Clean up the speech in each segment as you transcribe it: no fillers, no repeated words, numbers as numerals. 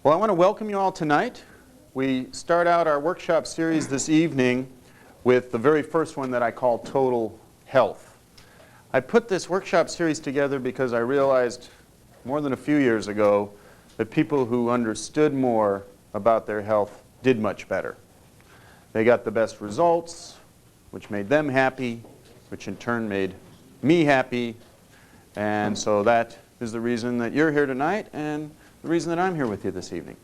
Well, I want to welcome you all tonight. We start out our workshop series this evening with the very first one that I call Total Health. I put this workshop series together because I realized more than a few years ago that people who understood more about their health did much better. They got the best results, which made them happy, which in turn made me happy, and so that is the reason that you're here tonight and the reason that I'm here with you this evening.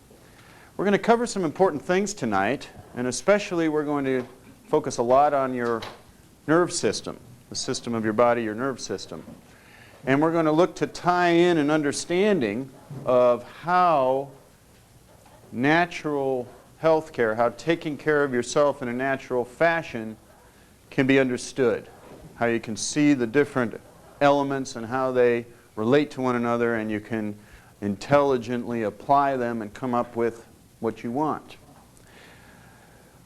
We're going to cover some important things tonight, and especially we're going to focus a lot on your nerve system, the system of your body, your nerve system. And we're going to look to tie in an understanding of how natural health care, how taking care of yourself in a natural fashion can be understood, how you can see the different elements and how they relate to one another, and you can intelligently apply them and come up with what you want.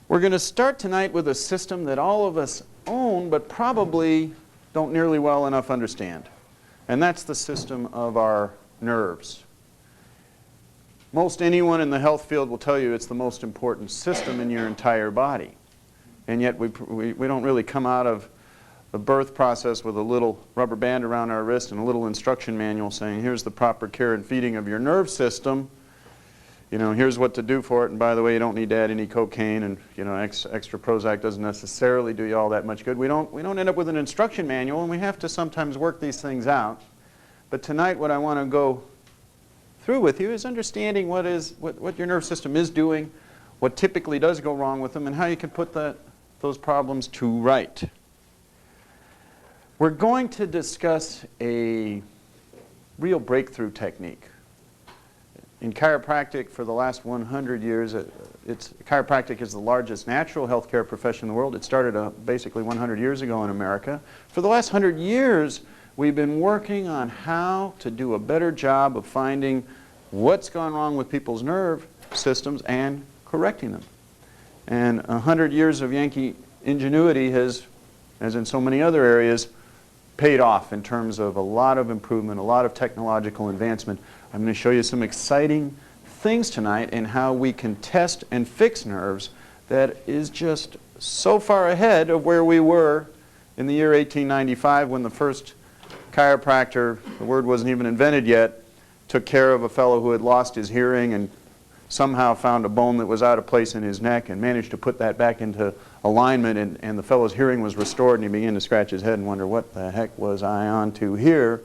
We're going to start tonight with a system that all of us own but probably don't nearly well enough understand, and that's the system of our nerves. Most anyone in the health field will tell you it's the most important system in your entire body, and yet we don't really come out of the birth process with a little rubber band around our wrist and a little instruction manual saying, here's the proper care and feeding of your nerve system. You know, here's what to do for it, and by the way, you don't need to add any cocaine, and you know, extra Prozac doesn't necessarily do you all that much good. We don't end up with an instruction manual, and we have to sometimes work these things out. But tonight, what I want to go through with you is understanding what your nerve system is doing, what typically does go wrong with them, and how you can put those problems to right. We're going to discuss a real breakthrough technique. In chiropractic, for the last 100 years, chiropractic is the largest natural health care profession in the world. It started basically 100 years ago in America. For the last 100 years, we've been working on how to do a better job of finding what's gone wrong with people's nerve systems and correcting them. And 100 years of Yankee ingenuity has, as in so many other areas, paid off in terms of a lot of improvement, a lot of technological advancement. I'm going to show you some exciting things tonight in how we can test and fix nerves that is just so far ahead of where we were in the year 1895 when the first chiropractor, the word wasn't even invented yet, took care of a fellow who had lost his hearing and somehow found a bone that was out of place in his neck and managed to put that back into alignment, and the fellow's hearing was restored, and he began to scratch his head and wonder, what the heck was I on to here?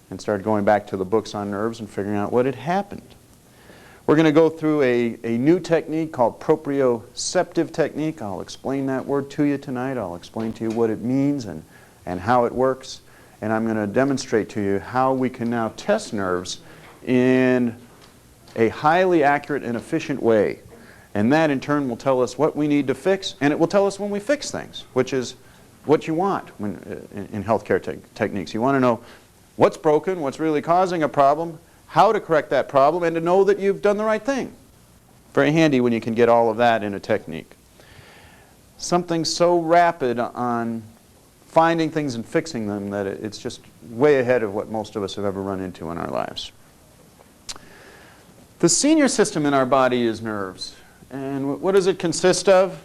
And started going back to the books on nerves and figuring out what had happened. We're going to go through a new technique called proprioceptive technique. I'll explain that word to you tonight. I'll explain to you what it means and how it works. And I'm going to demonstrate to you how we can now test nerves in a highly accurate and efficient way. And that in turn will tell us what we need to fix, and it will tell us when we fix things, which is what you want in healthcare techniques. You want to know what's broken, what's really causing a problem, how to correct that problem, and to know that you've done the right thing. Very handy when you can get all of that in a technique. Something so rapid on finding things and fixing them that it's just way ahead of what most of us have ever run into in our lives. The senior system in our body is nerves. And what does it consist of?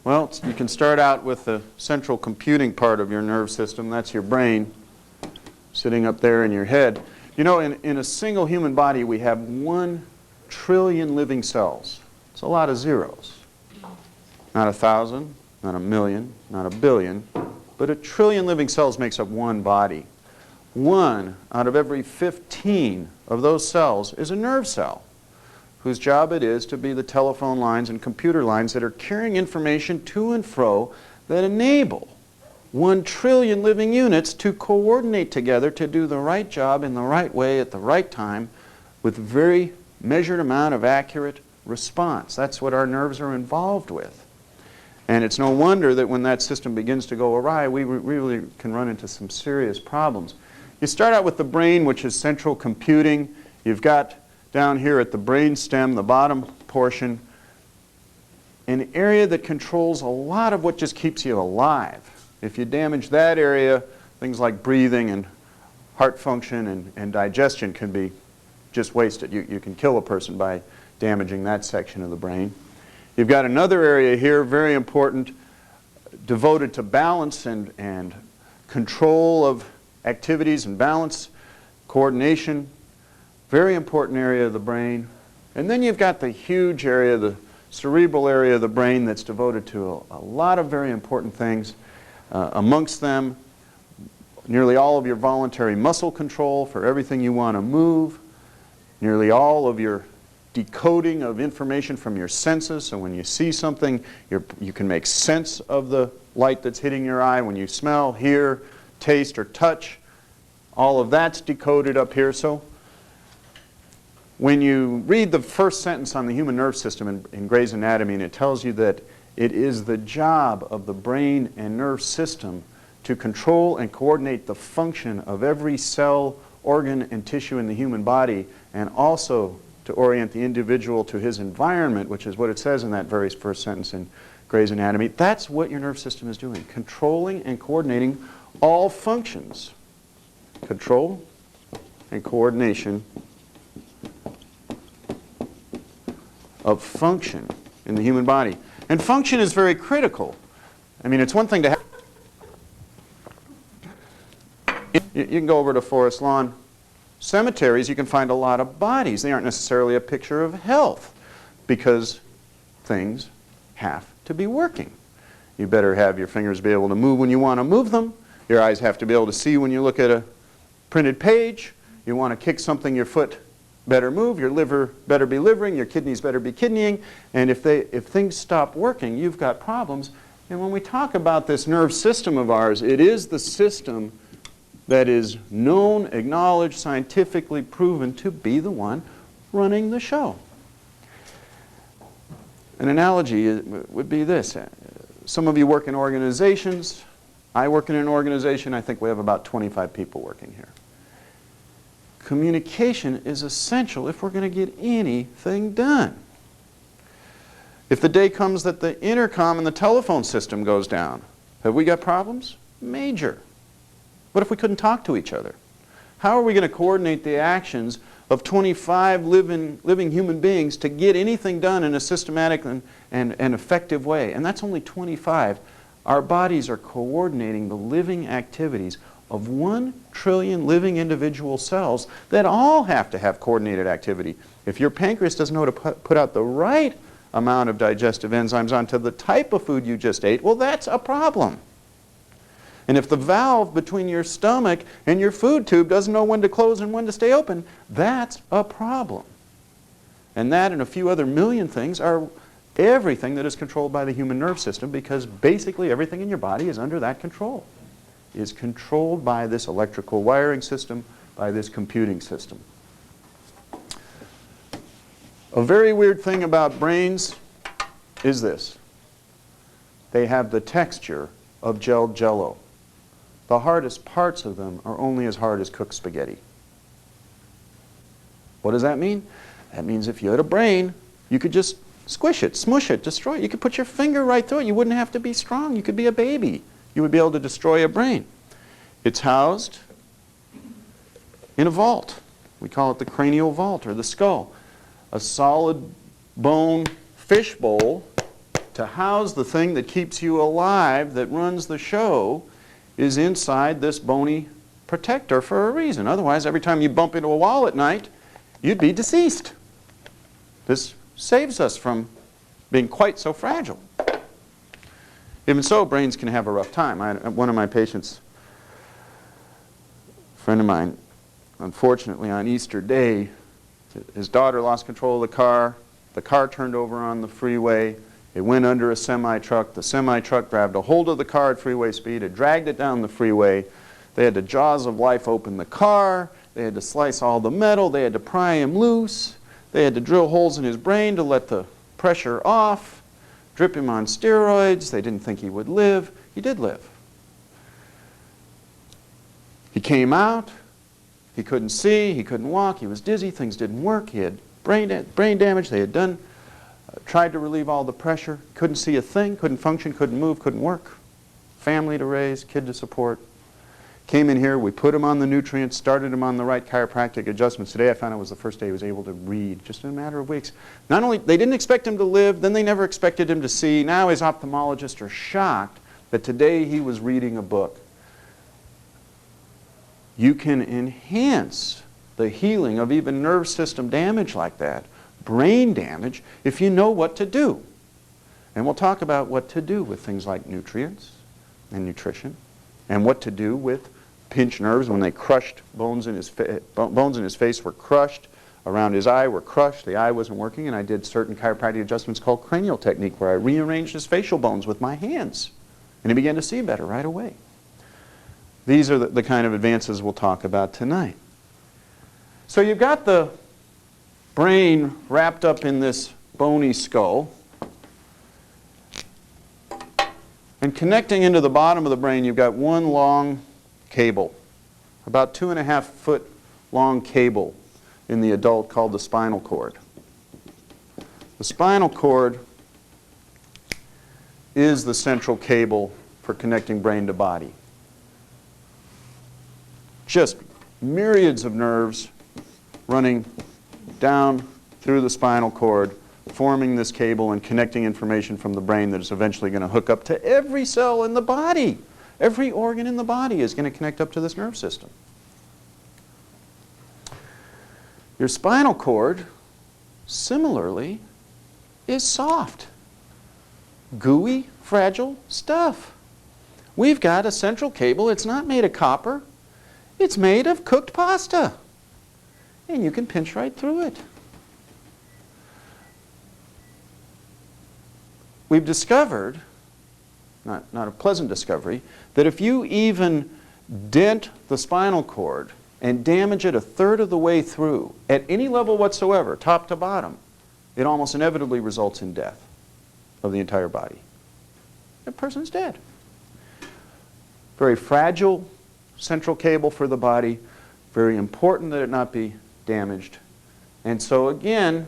Well, you can start out with the central computing part of your nerve system. That's your brain sitting up there in your head. You know, in a single human body, we have 1 trillion living cells. It's a lot of zeros. Not 1,000, not 1,000,000, not 1 billion, but 1 trillion living cells makes up one body. 1 out of every 15 of those cells is a nerve cell, whose job it is to be the telephone lines and computer lines that are carrying information to and fro that enable 1 trillion living units to coordinate together to do the right job in the right way at the right time with very measured amount of accurate response. That's what our nerves are involved with. And it's no wonder that when that system begins to go awry, we really can run into some serious problems. You start out with the brain, which is central computing. You've got down here at the brain stem, the bottom portion, an area that controls a lot of what just keeps you alive. If you damage that area, things like breathing and heart function and digestion can be just waste it. You can kill a person by damaging that section of the brain. You've got another area here, very important, devoted to balance and control of activities and balance, coordination, very important area of the brain. And then you've got the huge area, the cerebral area of the brain that's devoted to a lot of very important things. Amongst them, nearly all of your voluntary muscle control for everything you want to move, nearly all of your decoding of information from your senses, so when you see something, you can make sense of the light that's hitting your eye. When you smell, hear, taste, or touch, all of that's decoded up here. So when you read the first sentence on the human nerve system in Gray's Anatomy, and it tells you that it is the job of the brain and nerve system to control and coordinate the function of every cell, organ, and tissue in the human body, and also to orient the individual to his environment, which is what it says in that very first sentence in Gray's Anatomy. That's what your nerve system is doing, controlling and coordinating all functions. Control and coordination of function in the human body. And function is very critical. I mean, it's one thing to have. You can go over to Forest Lawn cemeteries, you can find a lot of bodies. They aren't necessarily a picture of health because things have to be working. You better have your fingers be able to move when you want to move them. Your eyes have to be able to see when you look at a printed page. You want to kick something, your foot better move, your liver better be livering, your kidneys better be kidneying, and if things stop working, you've got problems. And when we talk about this nerve system of ours, it is the system that is known, acknowledged, scientifically proven to be the one running the show. An analogy would be this. Some of you work in organizations. I work in an organization. I think we have about 25 people working here. Communication is essential if we're going to get anything done. If the day comes that the intercom and the telephone system goes down, have we got problems? Major. What if we couldn't talk to each other? How are we going to coordinate the actions of 25 living human beings to get anything done in a systematic and effective way? And that's only 25. Our bodies are coordinating the living activities of 1 trillion living individual cells that all have to have coordinated activity. If your pancreas doesn't know to put out the right amount of digestive enzymes onto the type of food you just ate, well, that's a problem. And if the valve between your stomach and your food tube doesn't know when to close and when to stay open, that's a problem. And that and a few other million things are everything that is controlled by the human nerve system, because basically everything in your body is under that control. Is controlled by this electrical wiring system, by this computing system. A very weird thing about brains is this. They have the texture of gelled Jell-O. The hardest parts of them are only as hard as cooked spaghetti. What does that mean? That means if you had a brain, you could just squish it, smush it, destroy it. You could put your finger right through it. You wouldn't have to be strong. You could be a baby. You would be able to destroy a brain. It's housed in a vault. We call it the cranial vault or the skull. A solid bone fish bowl to house the thing that keeps you alive, that runs the show, is inside this bony protector for a reason. Otherwise, every time you bump into a wall at night, you'd be deceased. This saves us from being quite so fragile. Even so, brains can have a rough time. One of my patients, a friend of mine, unfortunately on Easter Day, his daughter lost control of the car turned over on the freeway, it went under a semi-truck, the semi-truck grabbed a hold of the car at freeway speed, it dragged it down the freeway, they had the jaws of life open the car, they had to slice all the metal, they had to pry him loose, they had to drill holes in his brain to let the pressure off, drip him on steroids. They didn't think he would live. He did live. He came out. He couldn't see. He couldn't walk. He was dizzy. Things didn't work. He had brain damage. They had tried to relieve all the pressure. Couldn't see a thing. Couldn't function. Couldn't move. Couldn't work. Family to raise. Kid to support. Came in here, we put him on the nutrients, started him on the right chiropractic adjustments. Today I found out was the first day he was able to read, just in a matter of weeks. Not only, they didn't expect him to live, then they never expected him to see. Now his ophthalmologists are shocked that today he was reading a book. You can enhance the healing of even nerve system damage like that, brain damage, if you know what to do. And we'll talk about what to do with things like nutrients and nutrition, and what to do with pinched nerves when they crushed bones in his face were crushed, around his eye were crushed, the eye wasn't working, and I did certain chiropractic adjustments called cranial technique where I rearranged his facial bones with my hands, and he began to see better right away. These are the kind of advances we'll talk about tonight. So you've got the brain wrapped up in this bony skull, and connecting into the bottom of the brain, you've got one long cable, about 2.5 foot long cable in the adult called the spinal cord. The spinal cord is the central cable for connecting brain to body. Just myriads of nerves running down through the spinal cord, forming this cable and connecting information from the brain that is eventually going to hook up to every cell in the body. Every organ in the body is going to connect up to this nerve system. Your spinal cord, similarly, is soft, gooey, fragile stuff. We've got a central cable. It's not made of copper. It's made of cooked pasta. And you can pinch right through it. We've discovered, not a pleasant discovery, that if you even dent the spinal cord and damage it 1/3 of the way through, at any level whatsoever, top to bottom, it almost inevitably results in death of the entire body. That person's dead. Very fragile central cable for the body, very important that it not be damaged. And so again,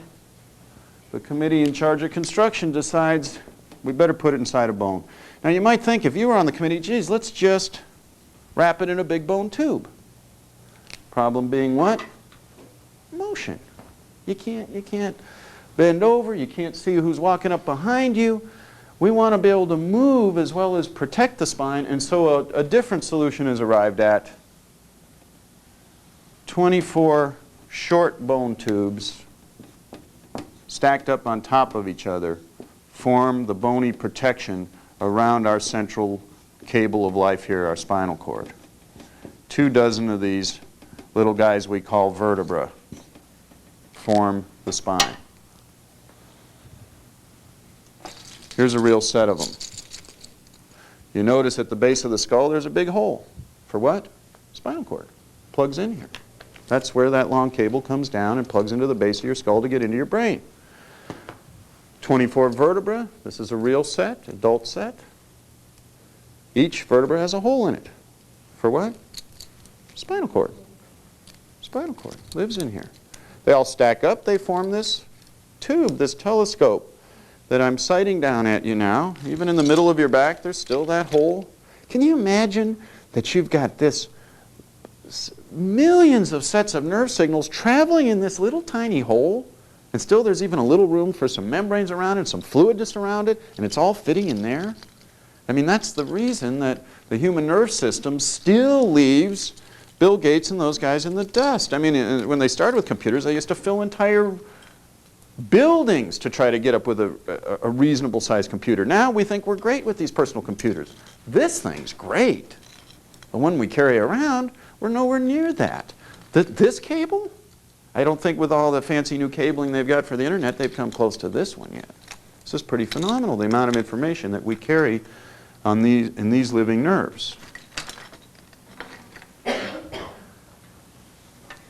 the committee in charge of construction decides we better put it inside a bone. Now you might think, if you were on the committee, geez, let's just wrap it in a big bone tube. Problem being what? Motion. You can't bend over, you can't see who's walking up behind you. We want to be able to move as well as protect the spine, and so a different solution is arrived at. 24 short bone tubes stacked up on top of each other form the bony protection around our central cable of life here, our spinal cord. 24 of these little guys we call vertebra form the spine. Here's a real set of them. You notice at the base of the skull there's a big hole. For what? Spinal cord. Plugs in here. That's where that long cable comes down and plugs into the base of your skull to get into your brain. 24 vertebrae. This is a real set, adult set. Each vertebra has a hole in it. For what? Spinal cord. Spinal cord lives in here. They all stack up. They form this tube, this telescope that I'm sighting down at you now. Even in the middle of your back, there's still that hole. Can you imagine that you've got this millions of sets of nerve signals traveling in this little tiny hole, and still there's even a little room for some membranes around it, some fluid just around it, and it's all fitting in there? I mean, that's the reason that the human nerve system still leaves Bill Gates and those guys in the dust. I mean, when they started with computers, they used to fill entire buildings to try to get up with a reasonable sized computer. Now we think we're great with these personal computers. This thing's great. The one we carry around, we're nowhere near that. This cable? I don't think with all the fancy new cabling they've got for the internet, they've come close to this one yet. This is pretty phenomenal, the amount of information that we carry on in these living nerves.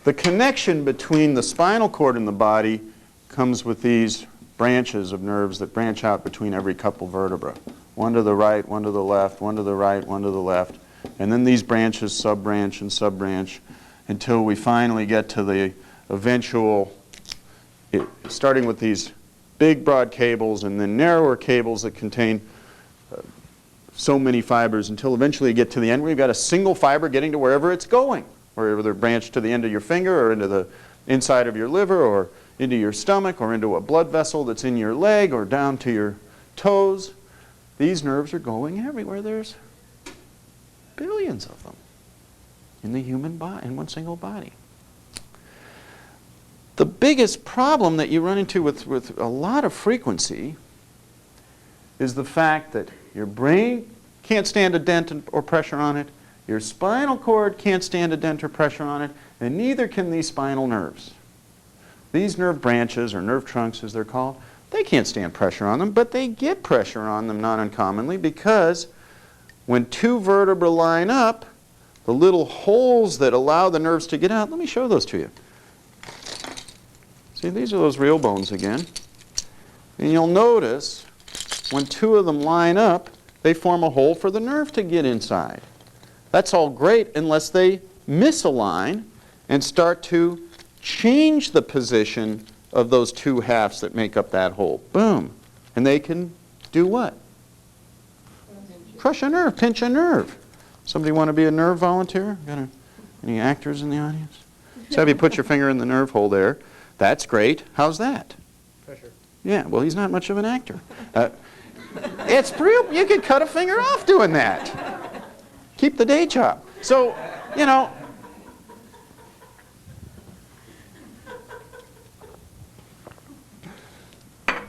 The connection between the spinal cord and the body comes with these branches of nerves that branch out between every couple vertebra. One to the right, one to the left, one to the right, one to the left. And then these branches sub-branch and sub-branch until we finally get to the eventual, starting with these big broad cables and then narrower cables that contain so many fibers until eventually you get to the end where you've got a single fiber getting to wherever it's going, wherever they're branched to the end of your finger or into the inside of your liver or into your stomach or into a blood vessel that's in your leg or down to your toes. These nerves are going everywhere. There's billions of them in the human body, in one single body. The biggest problem that you run into with a lot of frequency is the fact that your brain can't stand a dent or pressure on it, your spinal cord can't stand a dent or pressure on it, and neither can these spinal nerves. These nerve branches, or nerve trunks as they're called, they can't stand pressure on them, but they get pressure on them not uncommonly because when two vertebrae line up, the little holes that allow the nerves to get out, let me show those to you. See, these are those real bones again. And you'll notice when two of them line up, they form a hole for the nerve to get inside. That's all great unless they misalign and start to change the position of those two halves that make up that hole. Boom. And they can do what? Crush a nerve, pinch a nerve. Somebody want to be a nerve volunteer? Any actors in the audience? So have you put your finger in the nerve hole there. That's great. How's that? Pressure. Yeah, well, he's not much of an actor. It's real. You could cut a finger off doing that. Keep the day job. So, you know,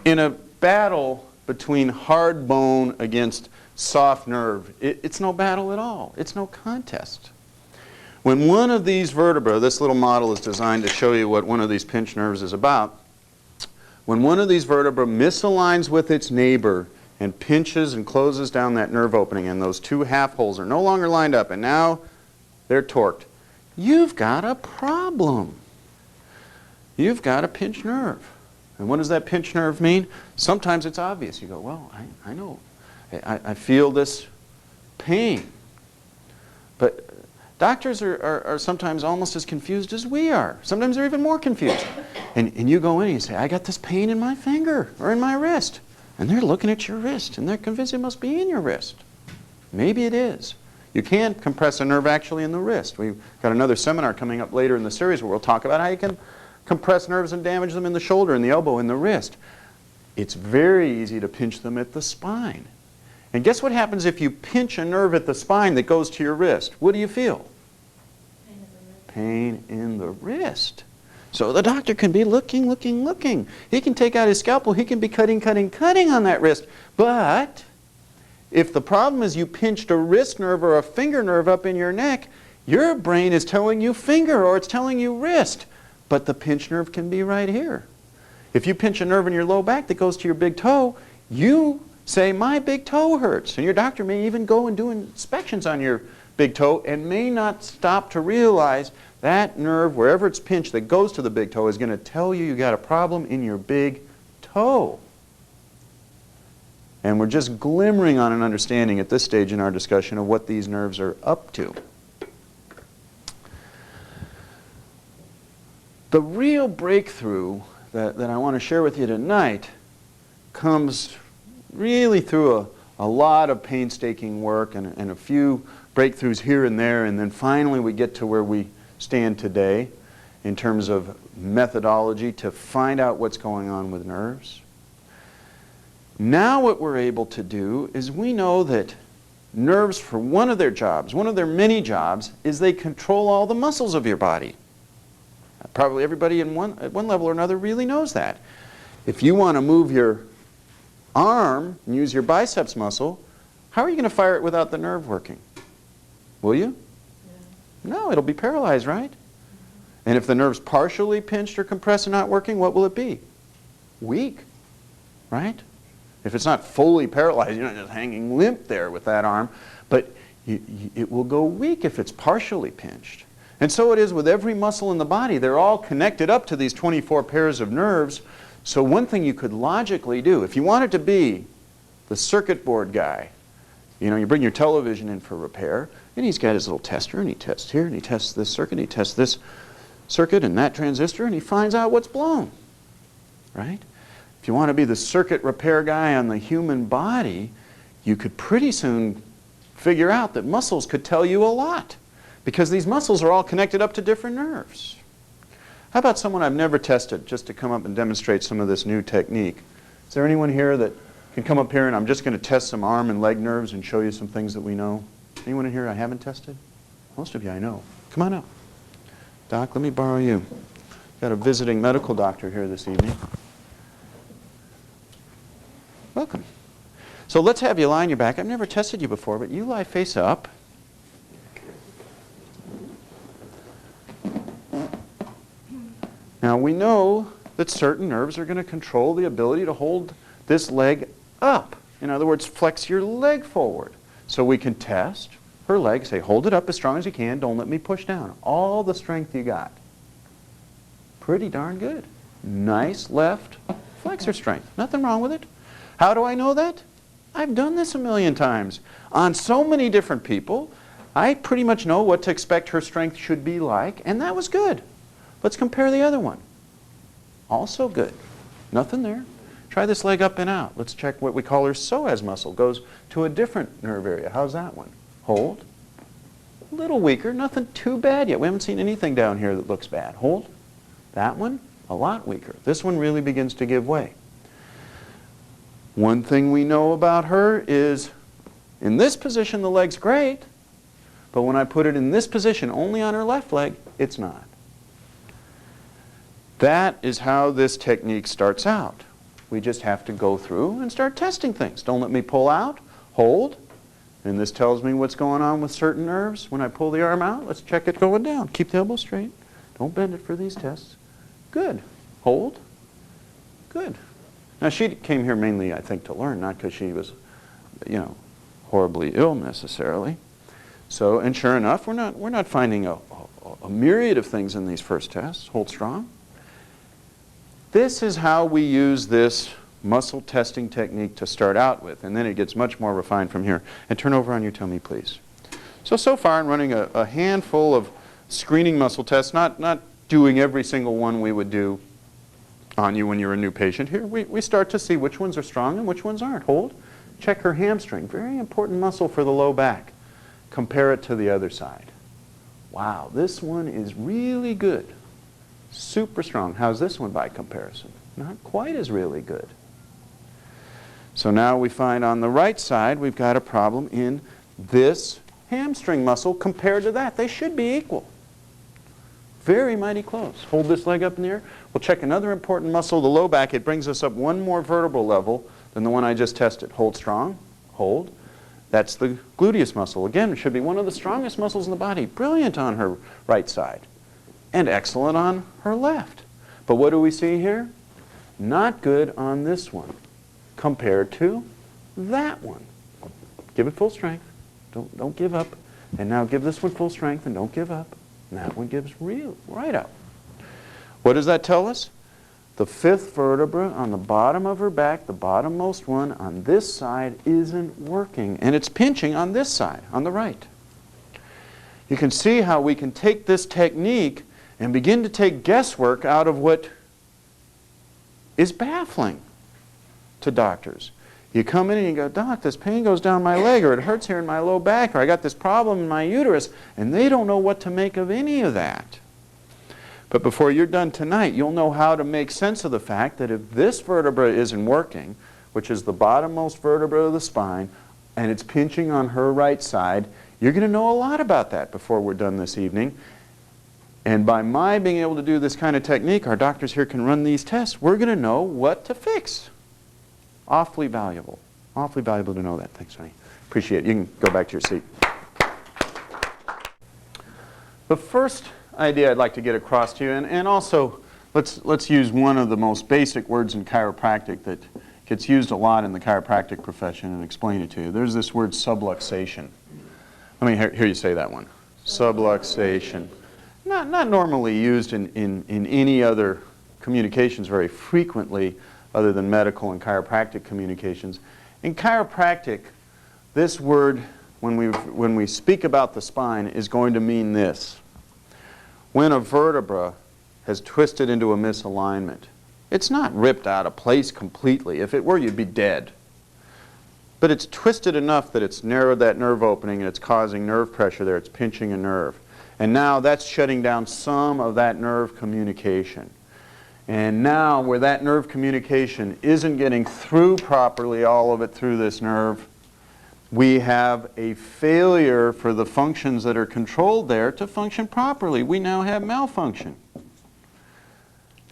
in a battle between hard bone against soft nerve, it's no battle at all. It's no contest. When one of these vertebrae, this little model is designed to show you what one of these pinched nerves is about. When one of these vertebrae misaligns with its neighbor and pinches and closes down that nerve opening and those two half holes are no longer lined up and now they're torqued, you've got a problem. You've got a pinched nerve. And what does that pinched nerve mean? Sometimes it's obvious. You go, well, I know. I feel this pain. But doctors are sometimes almost as confused as we are. Sometimes they're even more confused. And you go in and you say, I got this pain in my finger or in my wrist. And they're looking at your wrist and they're convinced it must be in your wrist. Maybe it is. You can't compress a nerve actually in the wrist. We've got another seminar coming up later in the series where we'll talk about how you can compress nerves and damage them in the shoulder, in the elbow, in the wrist. It's very easy to pinch them at the spine. And guess what happens if you pinch a nerve at the spine that goes to your wrist? What do you feel? Pain in the wrist. So the doctor can be looking. He can take out his scalpel. He can be cutting on that wrist. But if the problem is you pinched a wrist nerve or a finger nerve up in your neck, your brain is telling you finger or it's telling you wrist. But the pinch nerve can be right here. If you pinch a nerve in your low back that goes to your big toe, you say, my big toe hurts. And your doctor may even go and do inspections on your big toe and may not stop to realize that nerve, wherever it's pinched that goes to the big toe, is going to tell you got a problem in your big toe. And we're just glimmering on an understanding at this stage in our discussion of what these nerves are up to. The real breakthrough that I want to share with you tonight comes really through a lot of painstaking work and a few breakthroughs here and there, and then finally we get to where we stand today in terms of methodology to find out what's going on with nerves. Now what we're able to do is we know that nerves, for one of their jobs, one of their many jobs, is they control all the muscles of your body. Probably everybody at one level or another really knows that. If you want to move your arm and use your biceps muscle, how are you going to fire it without the nerve working? Will you? Yeah. No, it'll be paralyzed, right? And if the nerve's partially pinched or compressed and not working, what will it be? Weak, right? If it's not fully paralyzed, you're not just hanging limp there with that arm, but it will go weak if it's partially pinched. And so it is with every muscle in the body. They're all connected up to these 24 pairs of nerves. So one thing you could logically do, if you wanted to be the circuit board guy, you bring your television in for repair, and he's got his little tester, and he tests here, and he tests this circuit, and he tests this circuit and that transistor, and he finds out what's blown, right? If you want to be the circuit repair guy on the human body, you could pretty soon figure out that muscles could tell you a lot, because these muscles are all connected up to different nerves. How about someone I've never tested, just to come up and demonstrate some of this new technique? Is there anyone here that can come up here, and I'm just going to test some arm and leg nerves and show you some things that we know? Anyone in here I haven't tested? Most of you I know. Come on up. Doc, let me borrow you. Got a visiting medical doctor here this evening. Welcome. So let's have you lie on your back. I've never tested you before, but you lie face up. Now we know that certain nerves are going to control the ability to hold this leg up. In other words, flex your leg forward. So we can test her leg, say, hold it up as strong as you can, don't let me push down. All the strength you got. Pretty darn good. Nice left flexor strength. Nothing wrong with it. How do I know that? I've done this a million times. On so many different people, I pretty much know what to expect her strength should be like, and that was good. Let's compare the other one. Also good. Nothing there. Try this leg up and out. Let's check what we call her psoas muscle. Goes to a different nerve area. How's that one? Hold. A little weaker. Nothing too bad yet. We haven't seen anything down here that looks bad. Hold. That one, a lot weaker. This one really begins to give way. One thing we know about her is, in this position, the leg's great, but when I put it in this position, only on her left leg, it's not. That is how this technique starts out. We just have to go through and start testing things. Don't let me pull out. Hold. And this tells me what's going on with certain nerves. When I pull the arm out, let's check it going down. Keep the elbow straight. Don't bend it for these tests. Good. Hold. Good. Now she came here mainly, I think, to learn, not because she was, horribly ill necessarily. So, and sure enough, we're not finding a myriad of things in these first tests. Hold strong. This is how we use this muscle testing technique to start out with, and then it gets much more refined from here. And turn over on your tummy, please. So far I'm running a handful of screening muscle tests, not doing every single one we would do on you when you're a new patient. Here we start to see which ones are strong and which ones aren't. Hold. Check her hamstring. Very important muscle for the low back. Compare it to the other side. Wow, this one is really good. Super strong. How's this one by comparison? Not quite as really good. So now we find on the right side we've got a problem in this hamstring muscle compared to that. They should be equal. Very mighty close. Hold this leg up in the air. We'll check another important muscle, the low back. It brings us up one more vertebral level than the one I just tested. Hold strong. Hold. That's the gluteus muscle. Again, it should be one of the strongest muscles in the body. Brilliant on her right side. And excellent on her left. But what do we see here? Not good on this one compared to that one. Give it full strength. Don't give up. And now give this one full strength and don't give up. And that one gives right up. What does that tell us? The fifth vertebra on the bottom of her back, the bottommost one on this side, isn't working. And it's pinching on this side, on the right. You can see how we can take this technique and begin to take guesswork out of what is baffling to doctors. You come in and you go, Doc, this pain goes down my leg, or it hurts here in my low back, or I got this problem in my uterus, and they don't know what to make of any of that. But before you're done tonight, you'll know how to make sense of the fact that if this vertebra isn't working, which is the bottommost vertebra of the spine, and it's pinching on her right side, you're going to know a lot about that before we're done this evening. And by my being able to do this kind of technique, our doctors here can run these tests, we're going to know what to fix. Awfully valuable. Awfully valuable to know that. Thanks, honey. Appreciate it. You can go back to your seat. The first idea I'd like to get across to you, and also let's use one of the most basic words in chiropractic that gets used a lot in the chiropractic profession and explain it to you. There's this word subluxation. Let me hear you say that one. Subluxation. Not normally used in any other communications very frequently other than medical and chiropractic communications. In chiropractic, this word, when we speak about the spine, is going to mean this. When a vertebra has twisted into a misalignment, it's not ripped out of place completely. If it were, you'd be dead. but it's twisted enough that it's narrowed that nerve opening and it's causing nerve pressure there. It's pinching a nerve. And now that's shutting down some of that nerve communication. And now where that nerve communication isn't getting through properly, all of it through this nerve, we have a failure for the functions that are controlled there to function properly. We now have malfunction.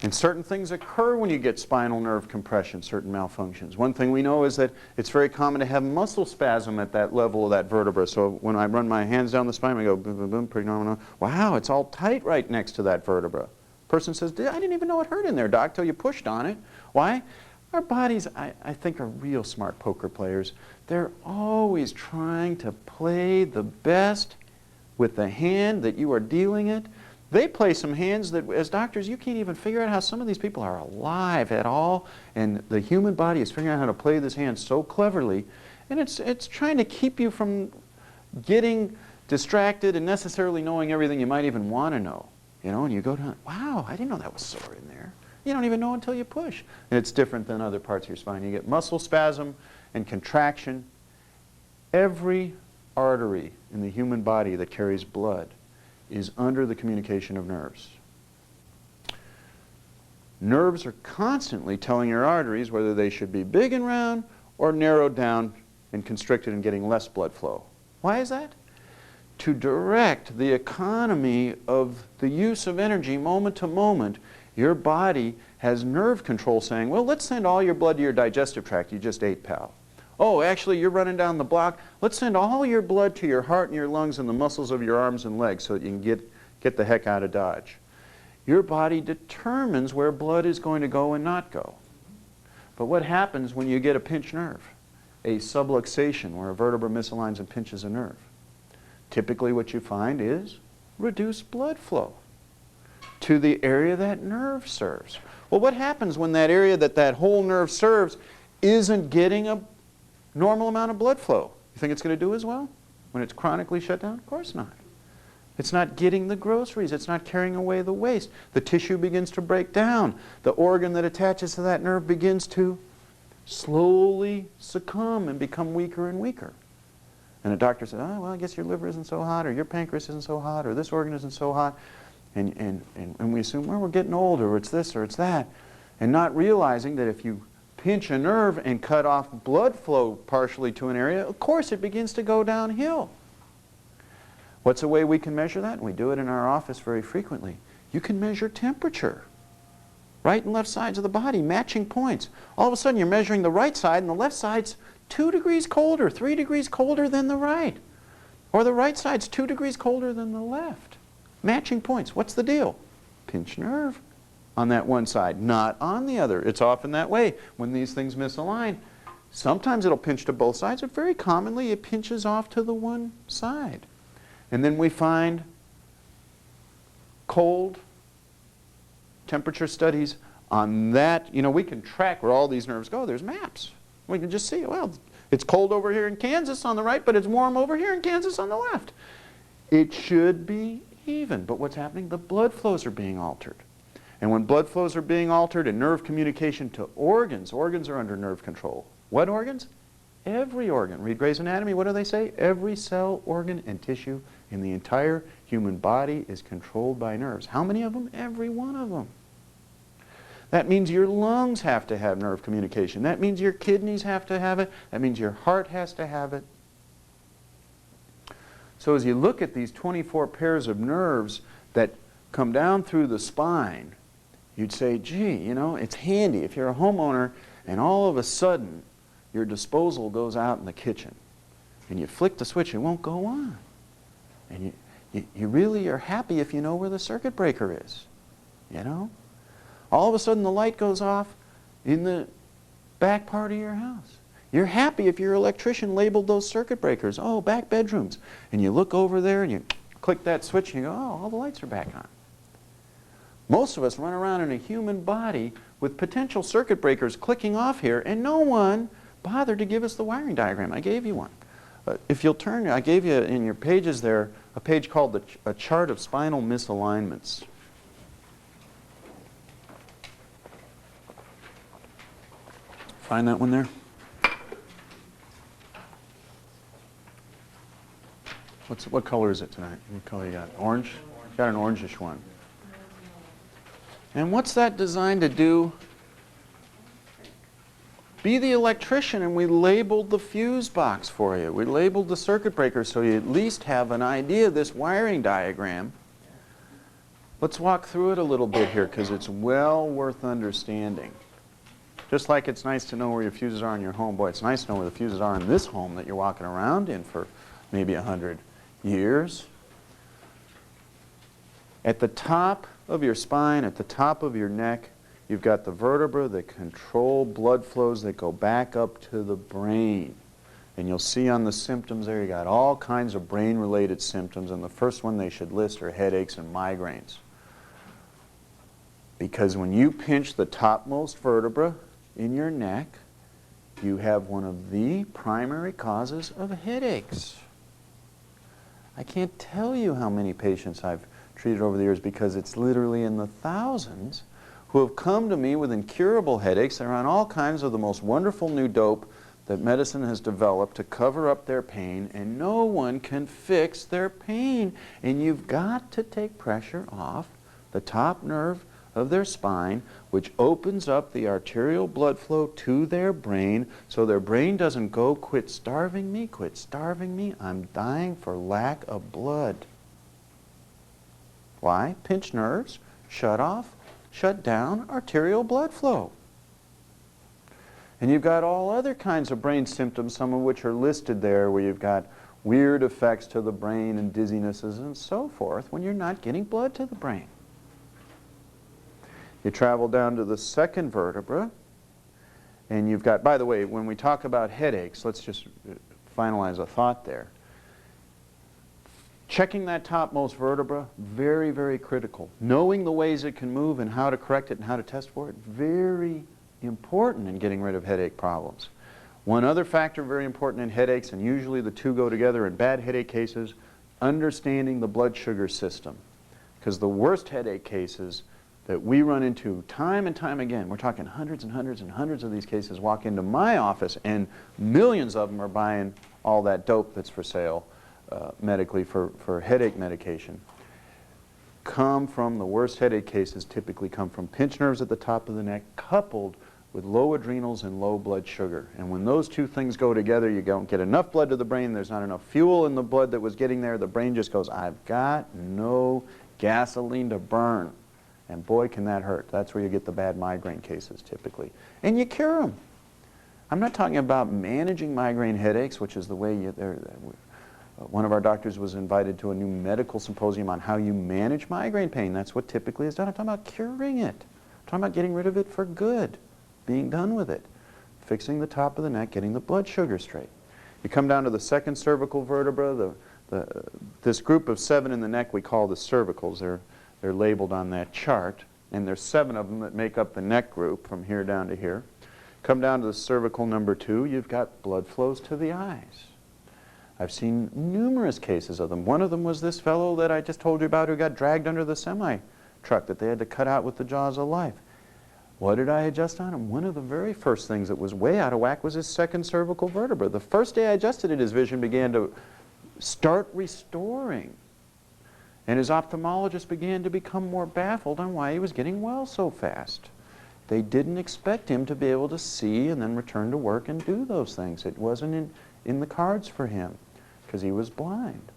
And certain things occur when you get spinal nerve compression, certain malfunctions. One thing we know is that it's very common to have muscle spasm at that level of that vertebra. So when I run my hands down the spine, I go boom, boom, boom, pretty normal. Wow, it's all tight right next to that vertebra. Person says, I didn't even know it hurt in there, doc, till you pushed on it. Why? Our bodies, I think, are real smart poker players. They're always trying to play the best with the hand that you are dealing it. They play some hands that, as doctors, you can't even figure out how some of these people are alive at all. And the human body is figuring out how to play this hand so cleverly. And it's trying to keep you from getting distracted and necessarily knowing everything you might even want to know. You know, and you go down, wow, I didn't know that was sore in there. You don't even know until you push. And it's different than other parts of your spine. You get muscle spasm and contraction. Every artery in the human body that carries blood is under the communication of nerves. Nerves are constantly telling your arteries whether they should be big and round or narrowed down and constricted and getting less blood flow. Why is that? To direct the economy of the use of energy moment to moment, your body has nerve control saying, well, let's send all your blood to your digestive tract. You just ate, pal. Oh, actually, you're running down the block. Let's send all your blood to your heart and your lungs and the muscles of your arms and legs so that you can get the heck out of Dodge. Your body determines where blood is going to go and not go. But what happens when you get a pinched nerve? A subluxation, where a vertebra misaligns and pinches a nerve. Typically what you find is reduced blood flow to the area that nerve serves. Well, what happens when that area that whole nerve serves isn't getting a normal amount of blood flow? You think it's going to do as well when it's chronically shut down? Of course not. It's not getting the groceries. It's not carrying away the waste. The tissue begins to break down. The organ that attaches to that nerve begins to slowly succumb and become weaker and weaker. And the doctor says, oh, well, I guess your liver isn't so hot, or your pancreas isn't so hot, or this organ isn't so hot. And we assume, well, we're getting older, or it's this, or it's that. And not realizing that if you pinch a nerve and cut off blood flow partially to an area, of course it begins to go downhill. What's a way we can measure that? And we do it in our office very frequently. You can measure temperature. Right and left sides of the body, matching points. All of a sudden you're measuring the right side, and the left side's 2 degrees colder, 3 degrees colder than the right. Or the right side's 2 degrees colder than the left. Matching points. What's the deal? Pinched nerve on that one side, not on the other. It's often that way when these things misalign. Sometimes it'll pinch to both sides, but very commonly it pinches off to the one side. And then we find cold temperature studies on that. You know, we can track where all these nerves go. There's maps. We can just see, well, it's cold over here in Kansas on the right, but it's warm over here in Kansas on the left. It should be even, but what's happening? The blood flows are being altered. And when blood flows are being altered and nerve communication to organs are under nerve control. What organs? Every organ. Read Gray's Anatomy, what do they say? Every cell, organ, and tissue in the entire human body is controlled by nerves. How many of them? Every one of them. That means your lungs have to have nerve communication. That means your kidneys have to have it. That means your heart has to have it. So as you look at these 24 pairs of nerves that come down through the spine, you'd say, gee, you know, it's handy if you're a homeowner and all of a sudden your disposal goes out in the kitchen and you flick the switch, it won't go on. And you really are happy if you know where the circuit breaker is, you know? All of a sudden the light goes off in the back part of your house. You're happy if your electrician labeled those circuit breakers. Oh, back bedrooms. And you look over there and you click that switch and you go, oh, all the lights are back on. Most of us run around in a human body with potential circuit breakers clicking off here, and no one bothered to give us the wiring diagram. I gave you one. If you'll turn, I gave you in your pages there a page called a chart of spinal misalignments. Find that one there? What color is it tonight? What color you got? Orange? Got an orangish one. And what's that designed to do? Be the electrician, and we labeled the fuse box for you. We labeled the circuit breaker so you at least have an idea of this wiring diagram. Let's walk through it a little bit here because it's well worth understanding. Just like it's nice to know where your fuses are in your home, boy, it's nice to know where the fuses are in this home that you're walking around in for maybe 100 years. At the top of your spine, at the top of your neck, you've got the vertebra that control blood flows that go back up to the brain. And you'll see on the symptoms there, you got all kinds of brain-related symptoms, and the first one they should list are headaches and migraines. Because when you pinch the topmost vertebra in your neck, you have one of the primary causes of headaches. I can't tell you how many patients I've treated over the years, because it's literally in the thousands, who have come to me with incurable headaches. They're on all kinds of the most wonderful new dope that medicine has developed to cover up their pain, and no one can fix their pain. And you've got to take pressure off the top nerve of their spine, which opens up the arterial blood flow to their brain, so their brain doesn't go, quit starving me, I'm dying for lack of blood. Why? Pinched nerves shut off, shut down arterial blood flow. And you've got all other kinds of brain symptoms, some of which are listed there, where you've got weird effects to the brain and dizzinesses and so forth when you're not getting blood to the brain. You travel down to the second vertebra, and you've got, by the way, when we talk about headaches, let's just finalize a thought there. Checking that topmost vertebra, very, very critical. Knowing the ways it can move and how to correct it and how to test for it, very important in getting rid of headache problems. One other factor very important in headaches, and usually the two go together in bad headache cases, understanding the blood sugar system. Because the worst headache cases that we run into time and time again, we're talking hundreds and hundreds and hundreds of these cases walk into my office, and millions of them are buying all that dope that's for sale medically for headache medication. Come from the worst headache cases, typically come from pinched nerves at the top of the neck coupled with low adrenals and low blood sugar. And when those two things go together, you don't get enough blood to the brain, there's not enough fuel in the blood that was getting there, the brain just goes, I've got no gasoline to burn. And boy, can that hurt. That's where you get the bad migraine cases typically. And you cure them. I'm not talking about managing migraine headaches, which is the way one of our doctors was invited to a new medical symposium on how you manage migraine pain. That's what typically is done. I'm talking about curing it. I'm talking about getting rid of it for good, being done with it, fixing the top of the neck, getting the blood sugar straight. You come down to the second cervical vertebra. This group of 7 in the neck we call the cervicals. They're labeled on that chart, and there's 7 of them that make up the neck group from here down to here. Come down to the cervical number 2, you've got blood flows to the eyes. I've seen numerous cases of them. One of them was this fellow that I just told you about who got dragged under the semi-truck that they had to cut out with the jaws of life. What did I adjust on him? One of the very first things that was way out of whack was his second cervical vertebra. The first day I adjusted it, his vision began to start restoring. And his ophthalmologist began to become more baffled on why he was getting well so fast. They didn't expect him to be able to see and then return to work and do those things. It wasn't in the cards for him because he was blind.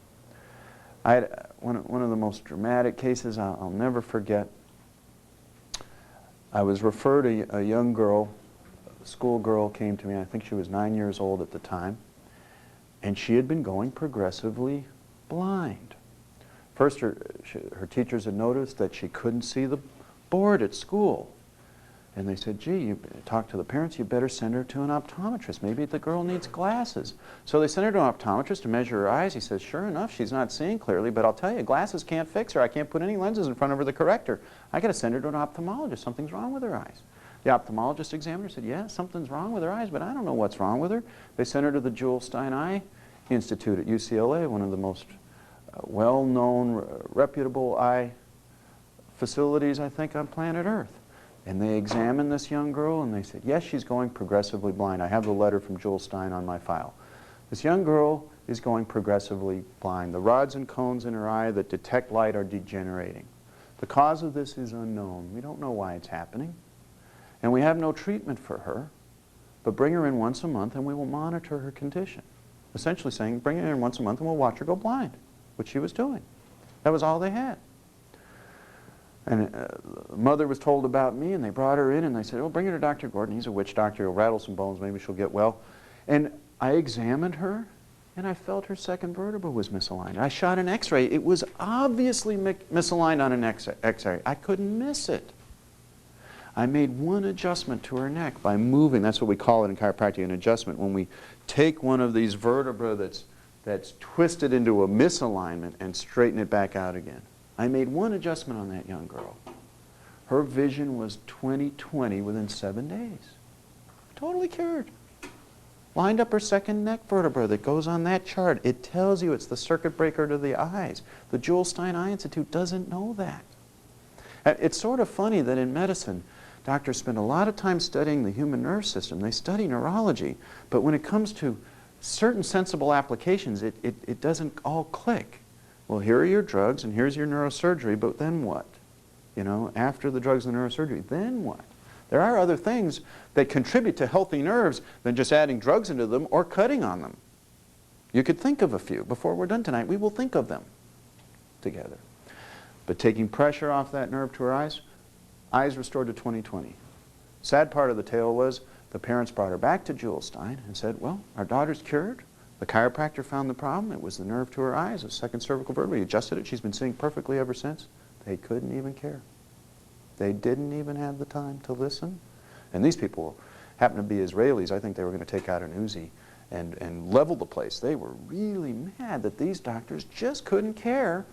I had one of the most dramatic cases I'll never forget. I was referred a young girl, a schoolgirl came to me. I think she was 9 years old at the time. And she had been going progressively blind. First, her teachers had noticed that she couldn't see the board at school. And they said, gee, you talk to the parents, you better send her to an optometrist. Maybe the girl needs glasses. So they sent her to an optometrist to measure her eyes. He says, sure enough, she's not seeing clearly, but I'll tell you, glasses can't fix her. I can't put any lenses in front of her to correct her. I got to send her to an ophthalmologist. Something's wrong with her eyes. The ophthalmologist examined her, said, yeah, something's wrong with her eyes, but I don't know what's wrong with her. They sent her to the Jules Stein Eye Institute at UCLA, one of the most well-known, reputable eye facilities, I think, on planet Earth. And they examined this young girl, and they said, yes, she's going progressively blind. I have the letter from Jules Stein on my file. This young girl is going progressively blind. The rods and cones in her eye that detect light are degenerating. The cause of this is unknown. We don't know why it's happening. And we have no treatment for her, but bring her in once a month and we will monitor her condition. Essentially saying, bring her in once a month and we'll watch her go blind, which she was doing. That was all they had. And the mother was told about me, and they brought her in, and they said, oh, bring her to Dr. Gordon. He's a witch doctor. He'll rattle some bones. Maybe she'll get well. And I examined her, and I felt her second vertebra was misaligned. I shot an x-ray. It was obviously misaligned on an x-ray. I couldn't miss it. I made one adjustment to her neck by moving. That's what we call it in chiropractic, an adjustment. When we take one of these vertebrae that's twisted into a misalignment and straighten it back out again. I made one adjustment on that young girl. Her vision was 20/20 within 7 days. Totally cured. Lined up her second neck vertebra that goes on that chart. It tells you it's the circuit breaker to the eyes. The Jules Stein Eye Institute doesn't know that. It's sort of funny that in medicine, doctors spend a lot of time studying the human nerve system. They study neurology, but when it comes to certain sensible applications, it doesn't all click. Well, here are your drugs, and here's your neurosurgery, but then what? You know, after the drugs and the neurosurgery, then what? There are other things that contribute to healthy nerves than just adding drugs into them or cutting on them. You could think of a few. Before we're done tonight, we will think of them together. But taking pressure off that nerve to her eyes restored to 20/20. Sad part of the tale was the parents brought her back to Jules Stein and said, well, our daughter's cured. The chiropractor found the problem. It was the nerve to her eyes, a second cervical vertebra. He adjusted it. She's been seeing perfectly ever since. They couldn't even care. They didn't even have the time to listen. And these people happened to be Israelis. I think they were going to take out an Uzi and level the place. They were really mad that these doctors just couldn't care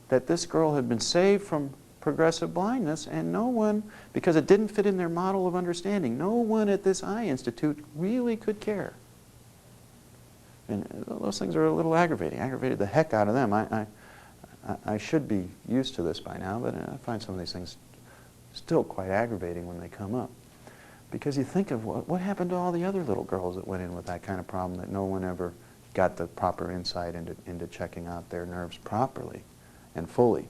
that this girl had been saved from progressive blindness, and no one, because it didn't fit in their model of understanding, no one at this eye institute really could care. And those things are a little aggravating. Aggravated the heck out of them. I should be used to this by now, but I find some of these things still quite aggravating when they come up. Because you think of what happened to all the other little girls that went in with that kind of problem that no one ever got the proper insight into checking out their nerves properly and fully.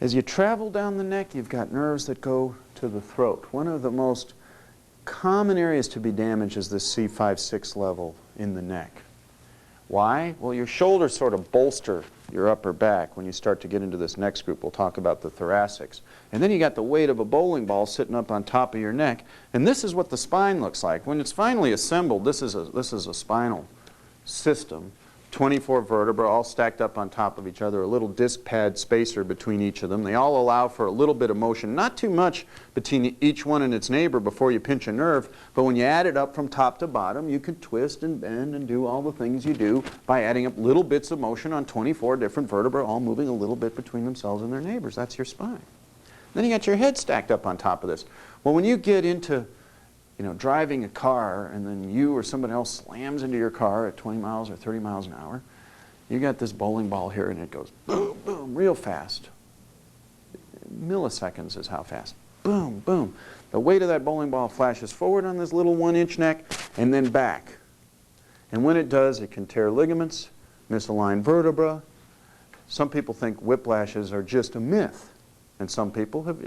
As you travel down the neck, you've got nerves that go to the throat. One of the most common areas to be damaged is this C5-6 level in the neck. Why? Well, your shoulders sort of bolster your upper back when you start to get into this next group. We'll talk about the thoracics. And then you got the weight of a bowling ball sitting up on top of your neck. And this is what the spine looks like. When it's finally assembled, this is a spinal system. 24 vertebrae all stacked up on top of each other, a little disc pad spacer between each of them. They all allow for a little bit of motion, not too much between each one and its neighbor before you pinch a nerve, but when you add it up from top to bottom, you can twist and bend and do all the things you do by adding up little bits of motion on 24 different vertebrae, all moving a little bit between themselves and their neighbors. That's your spine. Then you got your head stacked up on top of this. Well, when you get into driving a car and then you or somebody else slams into your car at 20 miles or 30 miles an hour, you got this bowling ball here and it goes boom, boom, real fast. Milliseconds is how fast. Boom, boom. The weight of that bowling ball flashes forward on this little 1-inch neck and then back. And when it does, it can tear ligaments, misalign vertebra. Some people think whiplashes are just a myth. And some people have,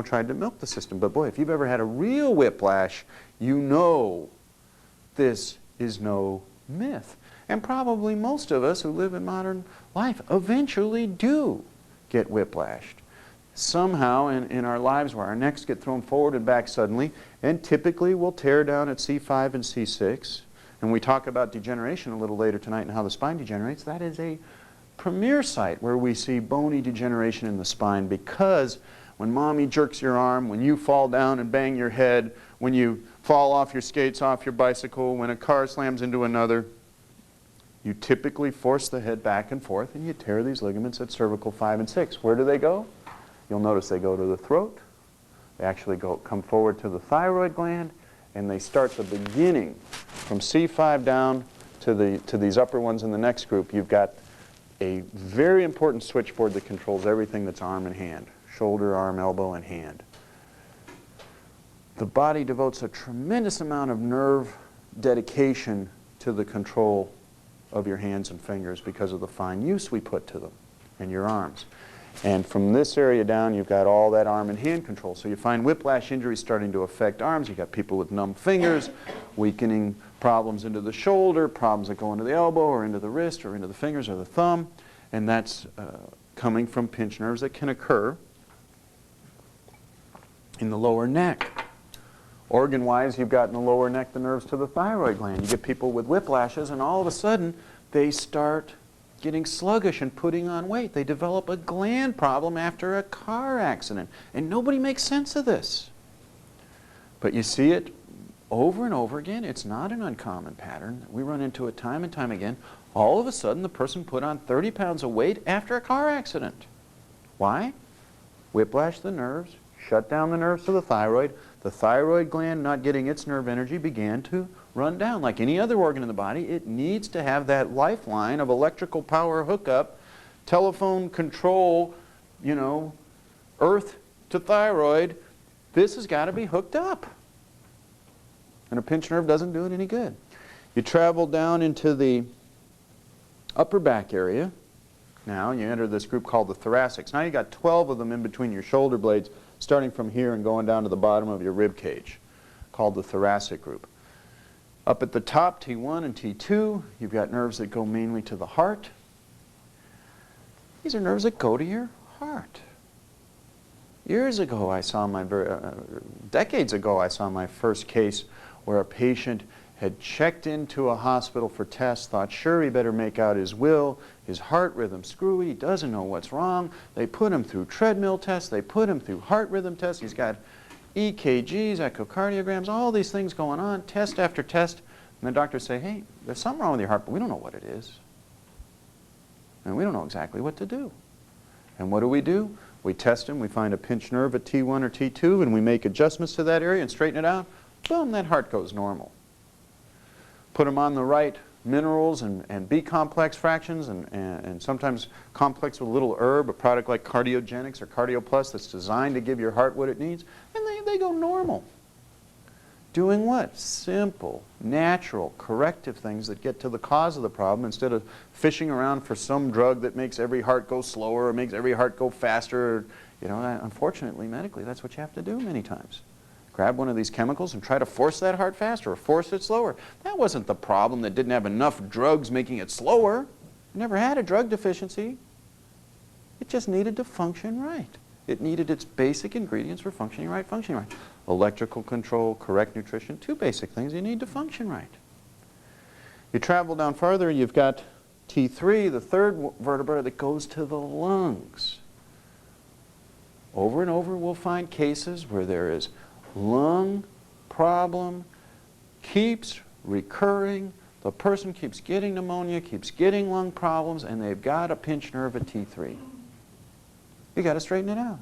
tried to milk the system. But boy, if you've ever had a real whiplash, you know this is no myth. And probably most of us who live in modern life eventually do get whiplashed. Somehow in our lives where our necks get thrown forward and back suddenly, and typically we'll tear down at C5 and C6. And we talk about degeneration a little later tonight and how the spine degenerates. That is a premier site where we see bony degeneration in the spine, because when mommy jerks your arm, when you fall down and bang your head, when you fall off your skates, off your bicycle, when a car slams into another, you typically force the head back and forth and you tear these ligaments at cervical 5 and 6. Where do they go? You'll notice they go to the throat. They actually come forward to the thyroid gland, and they start the beginning from C5 down to these upper ones in the next group. You've got a very important switchboard that controls everything that's arm and hand, shoulder, arm, elbow, and hand. the body devotes a tremendous amount of nerve dedication to the control of your hands and fingers because of the fine use we put to them, and your arms. And from this area down, you've got all that arm and hand control. So you find whiplash injuries starting to affect arms. You've got people with numb fingers, weakening problems into the shoulder, problems that go into the elbow or into the wrist or into the fingers or the thumb. And that's coming from pinched nerves that can occur in the lower neck. Organ-wise, you've got in the lower neck the nerves to the thyroid gland. You get people with whiplashes, and all of a sudden, they start getting sluggish and putting on weight. They develop a gland problem after a car accident. And nobody makes sense of this. But you see it over and over again. It's not an uncommon pattern. We run into it time and time again. All of a sudden, the person put on 30 pounds of weight after a car accident. Why? Whiplash the nerves, shut down the nerves to the thyroid. The thyroid gland, not getting its nerve energy, began to run down. Like any other organ in the body, it needs to have that lifeline of electrical power hookup, telephone control, you know, earth to thyroid. This has got to be hooked up. And a pinched nerve doesn't do it any good. You travel down into the upper back area. Now you enter this group called the thoracics. Now you got 12 of them in between your shoulder blades, starting from here and going down to the bottom of your rib cage, called the thoracic group. Up at the top, T1 and T2, you've got nerves that go mainly to the heart. These are nerves that go to your heart. Years ago, decades ago, I saw my first case where a patient had checked into a hospital for tests, thought sure he better make out his will, his heart rhythm screwy, he doesn't know what's wrong. They put him through treadmill tests, they put him through heart rhythm tests, he's got EKGs, echocardiograms, all these things going on, test after test, and the doctors say, hey, there's something wrong with your heart, but we don't know what it is. And we don't know exactly what to do. And what do? We test him, we find a pinched nerve at T1 or T2, and we make adjustments to that area and straighten it out. Boom, that heart goes normal. Put them on the right minerals and B-complex fractions and sometimes complex with a little herb, a product like Cardiogenics or CardioPlus that's designed to give your heart what it needs, and they go normal. Doing what? Simple, natural, corrective things that get to the cause of the problem instead of fishing around for some drug that makes every heart go slower or makes every heart go faster. You know, unfortunately, medically, that's what you have to do many times. Grab one of these chemicals and try to force that heart faster or force it slower. That wasn't the problem that didn't have enough drugs making it slower. It never had a drug deficiency. It just needed to function right. It needed its basic ingredients for functioning right. Electrical control, correct nutrition, two basic things you need to function right. You travel down farther, you've got T3, the third vertebra that goes to the lungs. Over and over we'll find cases where there is lung problem, keeps recurring, the person keeps getting pneumonia, keeps getting lung problems, and they've got a pinched nerve at T3. You got to straighten it out.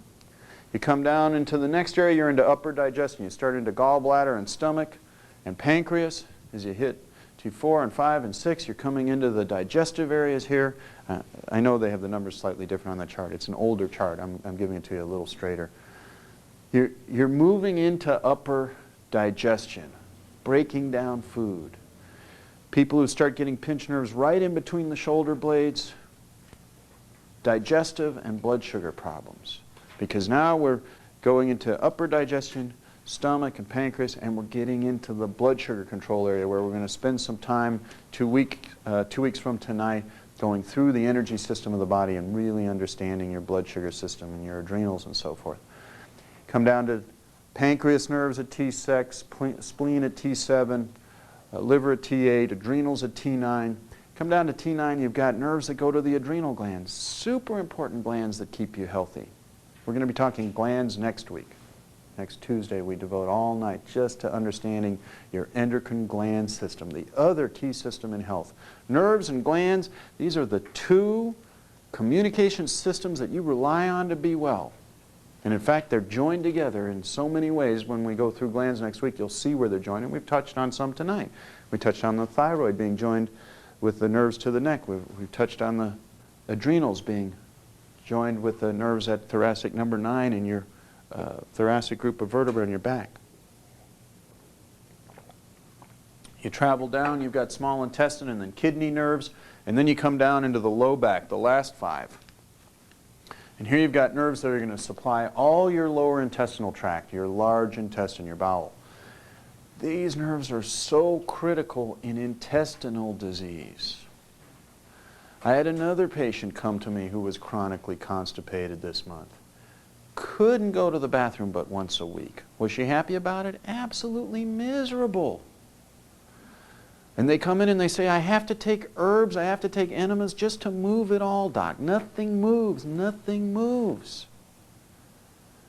You come down into the next area, you're into upper digestion. You start into gallbladder and stomach and pancreas. As you hit T4 and 5 and 6, you're coming into the digestive areas here. I know they have the numbers slightly different on the chart. It's an older chart. I'm giving it to you a little straighter. You're moving into upper digestion, breaking down food. People who start getting pinched nerves right in between the shoulder blades, digestive and blood sugar problems. Because now we're going into upper digestion, stomach and pancreas, and we're getting into the blood sugar control area where we're going to spend some time 2 weeks from tonight going through the energy system of the body and really understanding your blood sugar system and your adrenals and so forth. Come down to pancreas nerves at T6, spleen at T7, liver at T8, adrenals at T9. Come down to T9, you've got nerves that go to the adrenal glands. Super important glands that keep you healthy. We're going to be talking glands next week. Next Tuesday, we devote all night just to understanding your endocrine gland system, the other key system in health. Nerves and glands, these are the two communication systems that you rely on to be well. And in fact, they're joined together in so many ways. When we go through glands next week, you'll see where they're joined, and we've touched on some tonight. We touched on the thyroid being joined with the nerves to the neck. We've touched on the adrenals being joined with the nerves at thoracic number 9 in your thoracic group of vertebrae in your back. You travel down, you've got small intestine and then kidney nerves, and then you come down into the low back, the last 5. And here you've got nerves that are going to supply all your lower intestinal tract, your large intestine, your bowel. These nerves are so critical in intestinal disease. I had another patient come to me who was chronically constipated this month. Couldn't go to the bathroom but once a week. Was she happy about it? Absolutely miserable. And they come in and they say, I have to take herbs, I have to take enemas just to move it all, doc. Nothing moves, nothing moves.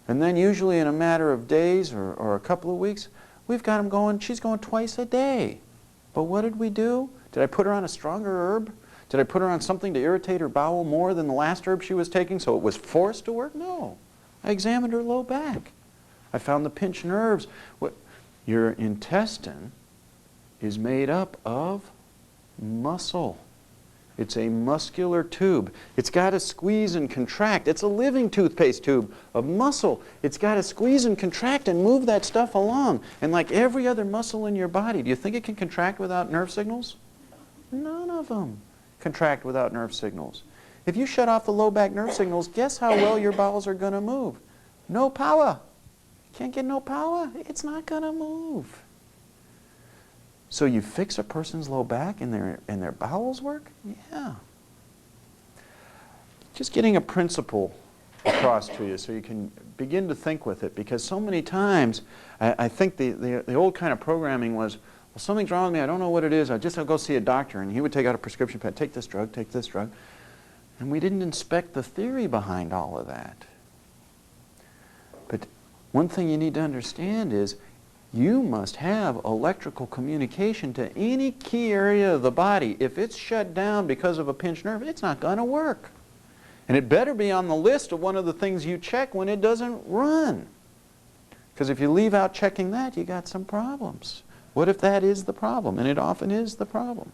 And then usually in a matter of days or a couple of weeks, we've got them going, she's going twice a day. But what did we do? Did I put her on a stronger herb? Did I put her on something to irritate her bowel more than the last herb she was taking so it was forced to work? No. I examined her low back. I found the pinched nerves. Your intestine is made up of muscle. It's a muscular tube. It's got to squeeze and contract. It's a living toothpaste tube of muscle. It's got to squeeze and contract and move that stuff along. And like every other muscle in your body, do you think it can contract without nerve signals? None of them contract without nerve signals. If you shut off the low back nerve signals, guess how well your bowels are going to move? No power. Can't get no power. It's not going to move. So you fix a person's low back and their bowels work? Yeah. Just getting a principle across to you so you can begin to think with it, because so many times I think the old kind of programming was, well, something's wrong with me, I don't know what it is, I'll go see a doctor, and he would take out a prescription pad, take this drug, and we didn't inspect the theory behind all of that. But one thing you need to understand is you must have electrical communication to any key area of the body. If it's shut down because of a pinched nerve, it's not going to work. And it better be on the list of one of the things you check when it doesn't run. Because if you leave out checking that, you got some problems. What if that is the problem? And it often is the problem.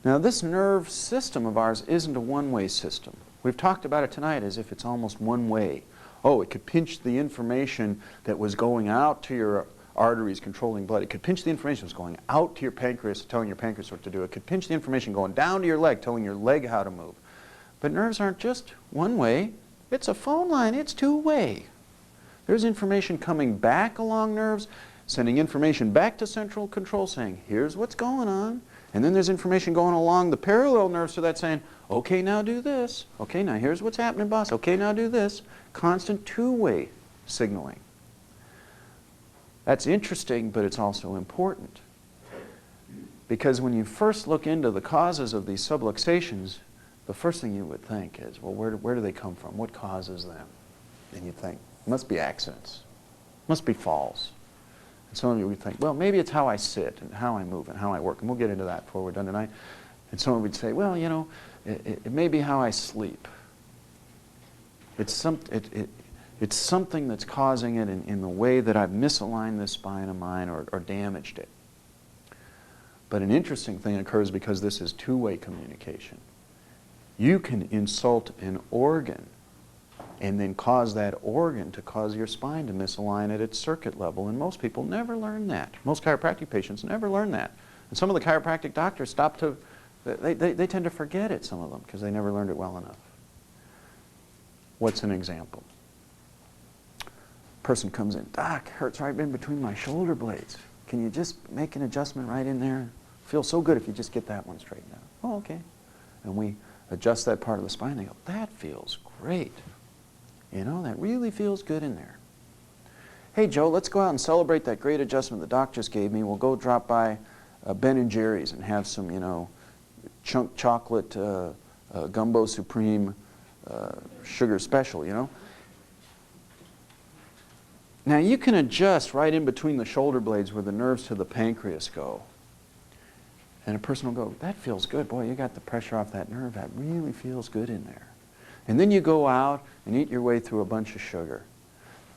Now, this nerve system of ours isn't a one-way system. We've talked about it tonight as if it's almost one way. Oh, it could pinch the information that was going out to your arteries controlling blood. It could pinch the information that was going out to your pancreas, telling your pancreas what to do. It could pinch the information going down to your leg, telling your leg how to move. But nerves aren't just one way. It's a phone line. It's two-way. There's information coming back along nerves, sending information back to central control saying, here's what's going on. And then there's information going along the parallel nerves to that saying, okay, now do this. Okay, now here's what's happening, boss. Okay, now do this. Constant two-way signaling. That's interesting, but it's also important. Because when you first look into the causes of these subluxations, the first thing you would think is, well, where do they come from? What causes them? And you think, it must be accidents. It must be falls. And some of you would think, well, maybe it's how I sit and how I move and how I work. And we'll get into that before we're done tonight. And someone would say, well, you know, it may be how I sleep. It's something that's causing it in the way that I've misaligned this spine of mine or damaged it. But an interesting thing occurs because this is two-way communication. You can insult an organ and then cause that organ to cause your spine to misalign at its circuit level. And most people never learn that. Most chiropractic patients never learn that. And some of the chiropractic doctors they tend to forget it, some of them, because they never learned it well enough. What's an example? Person comes in, doc, hurts right in between my shoulder blades. Can you just make an adjustment right in there? Feels so good if you just get that one straightened out. Oh, okay. And we adjust that part of the spine. They go, that feels great. You know, that really feels good in there. Hey, Joe, let's go out and celebrate that great adjustment the doc just gave me. We'll go drop by Ben & Jerry's and have some, you know, chunk chocolate gumbo supreme sugar special, you know. Now, you can adjust right in between the shoulder blades where the nerves to the pancreas go. And a person will go, that feels good. Boy, you got the pressure off that nerve. That really feels good in there. And then you go out and eat your way through a bunch of sugar.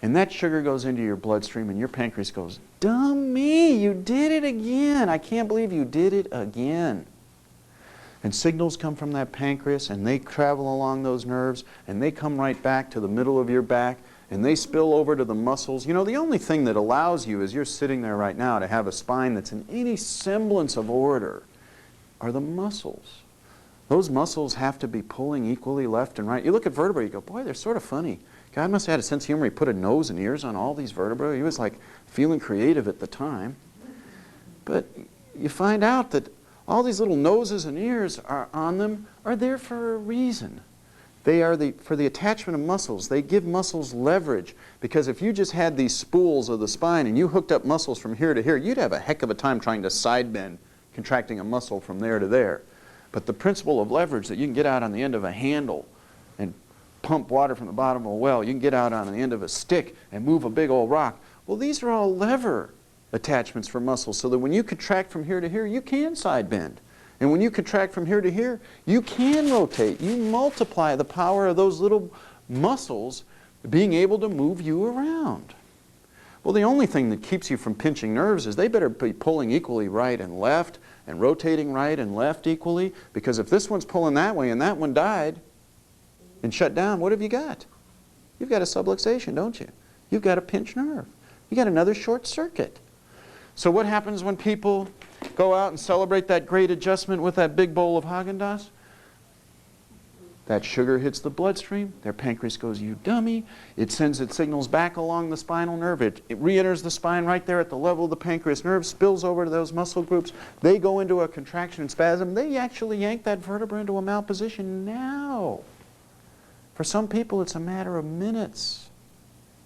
And that sugar goes into your bloodstream and your pancreas goes, dumb me, you did it again. I can't believe you did it again. And signals come from that pancreas and they travel along those nerves and they come right back to the middle of your back and they spill over to the muscles. You know, the only thing that allows you, as you're sitting there right now, to have a spine that's in any semblance of order are the muscles. Those muscles have to be pulling equally left and right. You look at vertebrae, you go, boy, they're sort of funny. God must have had a sense of humor. He put a nose and ears on all these vertebrae. He was like feeling creative at the time. But you find out that all these little noses and ears on them are there for a reason. They are for the attachment of muscles. They give muscles leverage, because if you just had these spools of the spine and you hooked up muscles from here to here, you'd have a heck of a time trying to side bend, contracting a muscle from there to there. But the principle of leverage, that you can get out on the end of a handle and pump water from the bottom of a well, you can get out on the end of a stick and move a big old rock. Well, these are all lever attachments for muscles, so that when you contract from here to here, you can side bend. And when you contract from here to here, you can rotate. You multiply the power of those little muscles being able to move you around. Well, the only thing that keeps you from pinching nerves is they better be pulling equally right and left and rotating right and left equally, because if this one's pulling that way and that one died and shut down, what have you got? You've got a subluxation, don't you? You've got a pinched nerve. You've got another short circuit. So what happens when people go out and celebrate that great adjustment with that big bowl of Haagen-Dazs? That sugar hits the bloodstream, their pancreas goes, you dummy. It sends its signals back along the spinal nerve. It re-enters the spine right there at the level of the pancreas nerve, spills over to those muscle groups. They go into a contraction and spasm. They actually yank that vertebra into a malposition now. For some people, it's a matter of minutes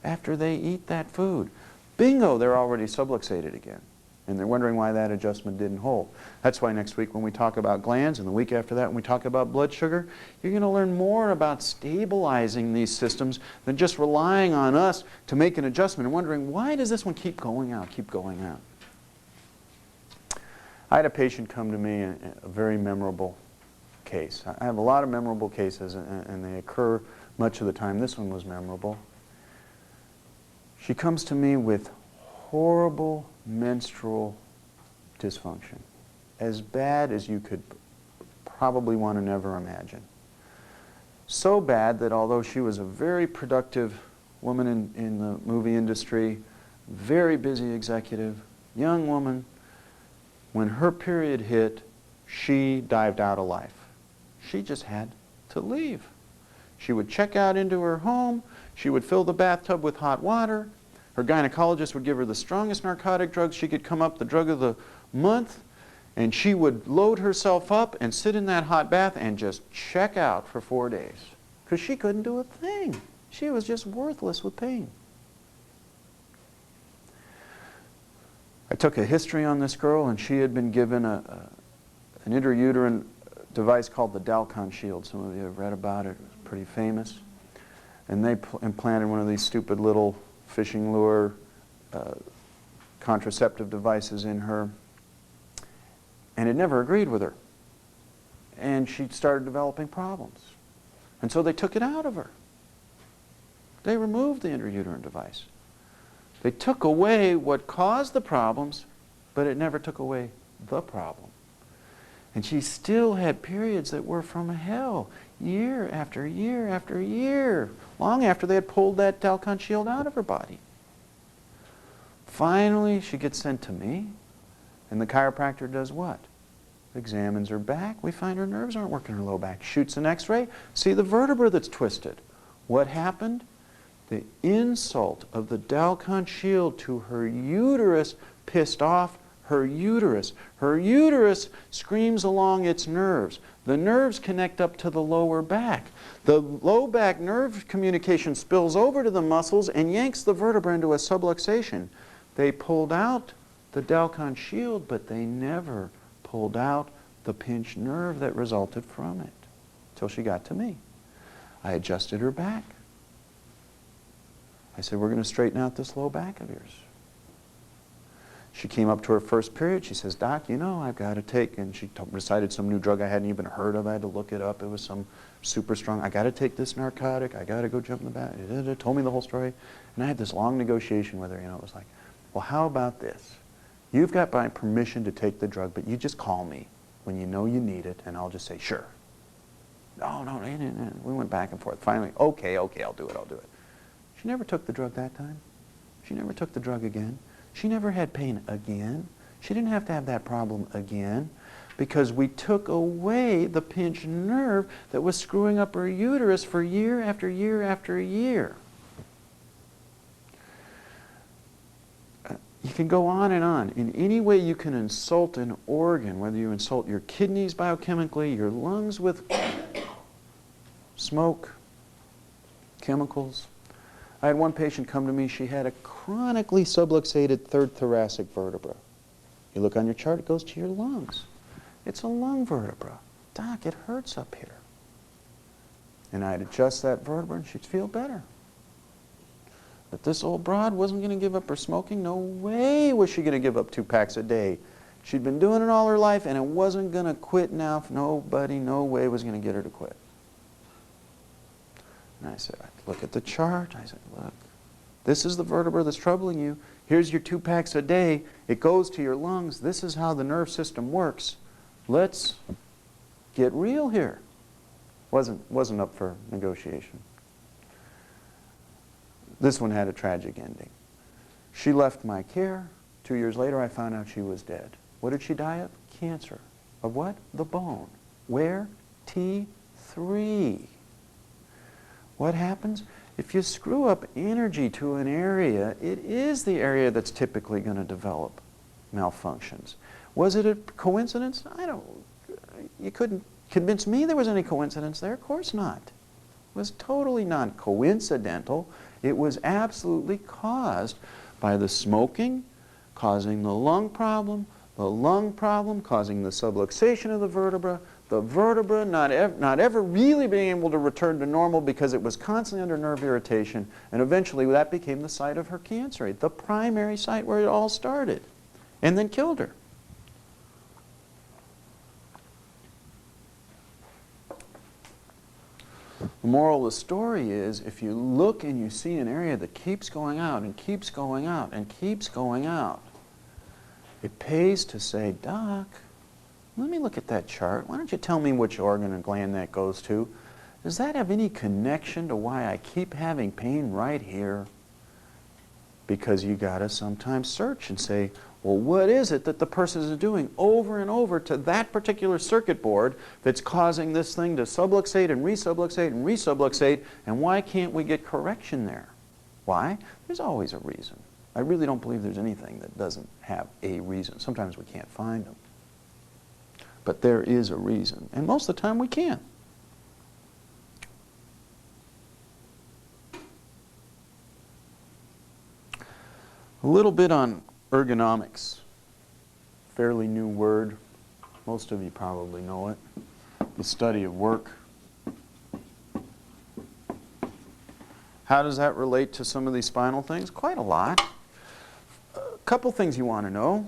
after they eat that food. Bingo, they're already subluxated again. And they're wondering why that adjustment didn't hold. That's why next week when we talk about glands, and the week after that when we talk about blood sugar, you're going to learn more about stabilizing these systems than just relying on us to make an adjustment and wondering, why does this one keep going out, keep going out? I had a patient come to me, a very memorable case. I have a lot of memorable cases, and they occur much of the time. This one was memorable. She comes to me with horrible menstrual dysfunction, as bad as you could probably want to never imagine. So bad that although she was a very productive woman in the movie industry, very busy executive, young woman, when her period hit, she dived out of life. She just had to leave. She would check out into her home. She would fill the bathtub with hot water. Her gynecologist would give her the strongest narcotic drugs she could come up, the drug of the month, and she would load herself up and sit in that hot bath and just check out for 4 days, because she couldn't do a thing. She was just worthless with pain. I took a history on this girl, and she had been given an intrauterine device called the Dalcon Shield. Some of you have read about it. It was pretty famous. And they implanted one of these stupid little fishing lure contraceptive devices in her, and it never agreed with her, and she started developing problems, and so they took it out of her. They removed the intrauterine device. They took away what caused the problems, but it never took away the problem. And she still had periods that were from hell, year after year after year, long after they had pulled that Dalcon Shield out of her body. Finally, she gets sent to me, and the chiropractor does what? Examines her back. We find her nerves aren't working in her low back. Shoots an x-ray, see the vertebra that's twisted. What happened? The insult of the Dalcon Shield to her uterus pissed off her uterus. Her uterus screams along its nerves. The nerves connect up to the lower back. The low back nerve communication spills over to the muscles and yanks the vertebra into a subluxation. They pulled out the Dalcon Shield, but they never pulled out the pinched nerve that resulted from it, till she got to me. I adjusted her back. I said, we're going to straighten out this low back of yours. She came up to her first period. She says, Doc, you know, I've got to take, and she recited some new drug I hadn't even heard of. I had to look it up. It was some super strong. I got to take this narcotic. I got to go jump in the bath. Told me the whole story. And I had this long negotiation with her. You know, it was like, well, how about this? You've got my permission to take the drug, but you just call me when you know you need it, and I'll just say, sure. No. We went back and forth. Finally, okay, I'll do it. She never took the drug that time. She never took the drug again. She never had pain again. She didn't have to have that problem again because we took away the pinched nerve that was screwing up her uterus for year after year after year. You can go on and on. In any way you can insult an organ, whether you insult your kidneys biochemically, your lungs with smoke, chemicals. I had one patient come to me, she had a chronically subluxated third thoracic vertebra. You look on your chart, it goes to your lungs. It's a lung vertebra. Doc, it hurts up here. And I'd adjust that vertebra and she'd feel better. But this old broad wasn't going to give up her smoking. No way was she going to give up 2 packs a day. She'd been doing it all her life and it wasn't going to quit now. Nobody, no way was going to get her to quit. And I said, look at the chart. I said, look, this is the vertebra that's troubling you. Here's your 2 packs a day. It goes to your lungs. This is how the nerve system works. Let's get real here. Wasn't up for negotiation. This one had a tragic ending. She left my care. 2 years later, I found out she was dead. What did she die of? Cancer. Of what? The bone. Where? T3. What happens? If you screw up energy to an area, it is the area that's typically going to develop malfunctions. Was it a coincidence? You couldn't convince me there was any coincidence there. Of course not. It was totally non-coincidental. It was absolutely caused by the smoking, causing the lung problem causing the subluxation of the vertebra not ever really being able to return to normal because it was constantly under nerve irritation, and eventually that became the site of her cancer, the primary site where it all started, and then killed her. The moral of the story is, if you look and you see an area that keeps going out and keeps going out and keeps going out, it pays to say, Doc, let me look at that chart. Why don't you tell me which organ and gland that goes to? Does that have any connection to why I keep having pain right here? Because you got to sometimes search and say, well, what is it that the person is doing over and over to that particular circuit board that's causing this thing to subluxate and resubluxate and resubluxate, and why can't we get correction there? Why? There's always a reason. I really don't believe there's anything that doesn't have a reason. Sometimes we can't find them. But there is a reason, and most of the time we can. A little bit on ergonomics. Fairly new word. Most of you probably know it. The study of work. How does that relate to some of these spinal things? Quite a lot. A couple things you want to know.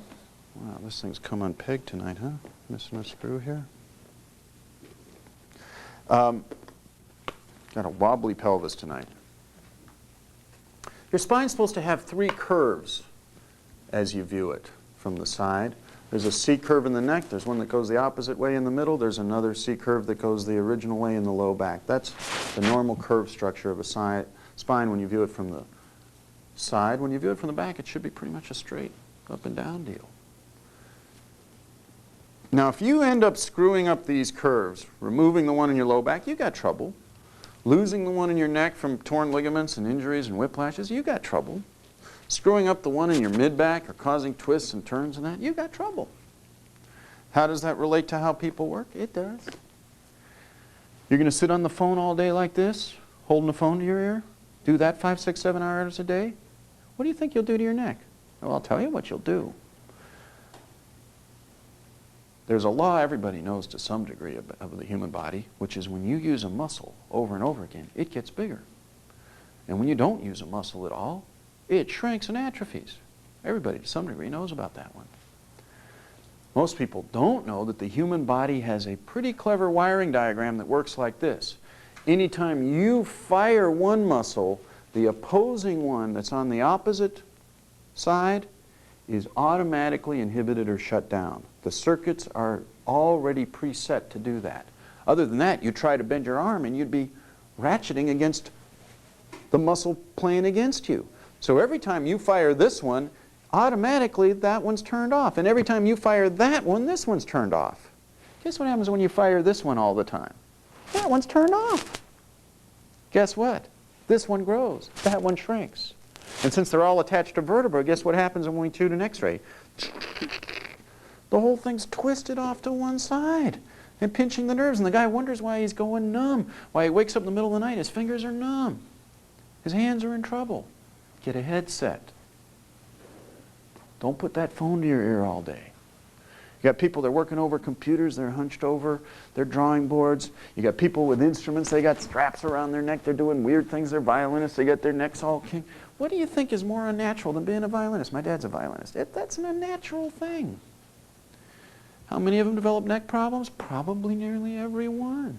Wow, this thing's come unpegged tonight, huh? Missing a screw here. Got a wobbly pelvis tonight. Your spine's supposed to have 3 curves as you view it from the side. There's a C curve in the neck. There's one that goes the opposite way in the middle. There's another C curve that goes the original way in the low back. That's the normal curve structure of a spine when you view it from the side. When you view it from the back, it should be pretty much a straight up and down deal. Now, if you end up screwing up these curves, removing the one in your low back, you got trouble. Losing the one in your neck from torn ligaments and injuries and whiplashes, you got trouble. Screwing up the one in your mid-back or causing twists and turns and that, you got trouble. How does that relate to how people work? It does. You're going to sit on the phone all day like this, holding the phone to your ear? Do that 5, 6, 7 hours a day? What do you think you'll do to your neck? Well, I'll tell you what you'll do. There's a law everybody knows to some degree of the human body, which is when you use a muscle over and over again, it gets bigger. And when you don't use a muscle at all, it shrinks and atrophies. Everybody to some degree knows about that one. Most people don't know that the human body has a pretty clever wiring diagram that works like this. Anytime you fire one muscle, the opposing one that's on the opposite side is automatically inhibited or shut down. The circuits are already preset to do that. Other than that, you try to bend your arm and you'd be ratcheting against the muscle playing against you. So every time you fire this one, automatically that one's turned off. And every time you fire that one, this one's turned off. Guess what happens when you fire this one all the time? That one's turned off. Guess what? This one grows. That one shrinks. And since they're all attached to vertebrae, guess what happens when we shoot an X-ray? The whole thing's twisted off to one side and pinching the nerves. And the guy wonders why he's going numb. Why he wakes up in the middle of the night, his fingers are numb. His hands are in trouble. Get a headset. Don't put that phone to your ear all day. You got people that are working over computers, they're hunched over their drawing boards. You got people with instruments, they got straps around their neck, they're doing weird things, they're violinists, they got their necks all kinked. What do you think is more unnatural than being a violinist? My dad's a violinist. That's an unnatural thing. How many of them develop neck problems? Probably nearly every one.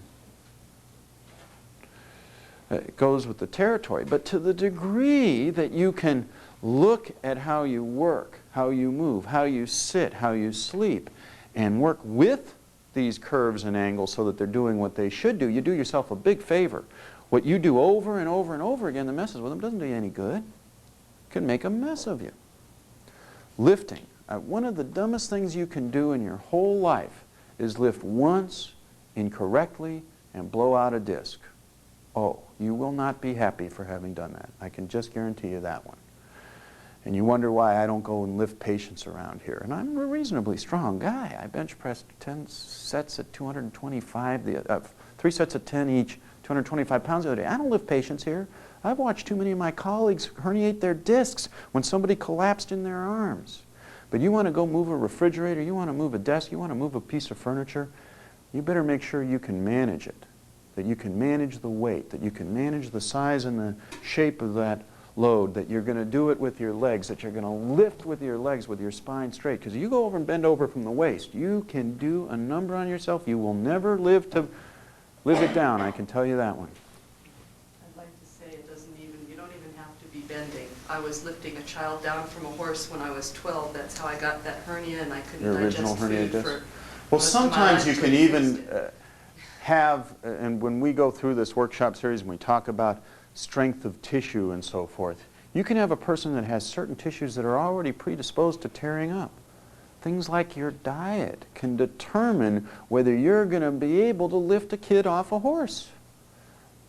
It goes with the territory. But to the degree that you can look at how you work, how you move, how you sit, how you sleep, and work with these curves and angles so that they're doing what they should do, you do yourself a big favor. What you do over and over and over again that messes with them doesn't do you any good. It can make a mess of you. Lifting. One of the dumbest things you can do in your whole life is lift once incorrectly and blow out a disc. Oh, you will not be happy for having done that. I can just guarantee you that one. And you wonder why I don't go and lift patients around here. And I'm a reasonably strong guy. I bench pressed 10 sets at 225, 3 sets at 10 each, 225 pounds the other day. I don't lift patients here. I've watched too many of my colleagues herniate their discs when somebody collapsed in their arms. But you want to go move a refrigerator, you want to move a desk, you want to move a piece of furniture, you better make sure you can manage it, that you can manage the weight, that you can manage the size and the shape of that load, that you're going to do it with your legs, that you're going to lift with your legs with your spine straight. Because you go over and bend over from the waist, you can do a number on yourself. You will never live to live it down, I can tell you that one. I'd like to say it doesn't even, you don't even have to be bending. I was lifting a child down from a horse when I was 12. That's how I got that hernia, and I couldn't digest food for well, sometimes you can even have, and when we go through this workshop series and we talk about strength of tissue and so forth, you can have a person that has certain tissues that are already predisposed to tearing up. Things like your diet can determine whether you're going to be able to lift a kid off a horse.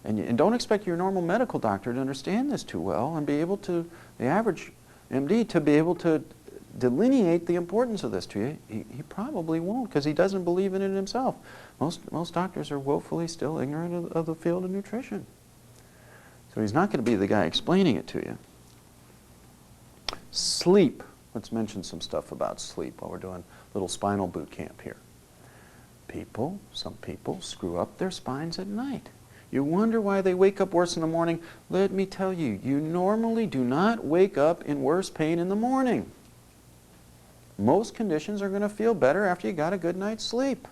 And don't expect your normal medical doctor to understand this too well and be able to, the average MD, to be able to delineate the importance of this to you. He probably won't, because he doesn't believe in it himself. Most doctors are woefully still ignorant of the field of nutrition. So he's not going to be the guy explaining it to you. Sleep. Let's mention some stuff about sleep while we're doing a little spinal boot camp here. Some people screw up their spines at night. You wonder why they wake up worse in the morning. Let me tell you, you normally do not wake up in worse pain in the morning. Most conditions are going to feel better after you got a good night's sleep.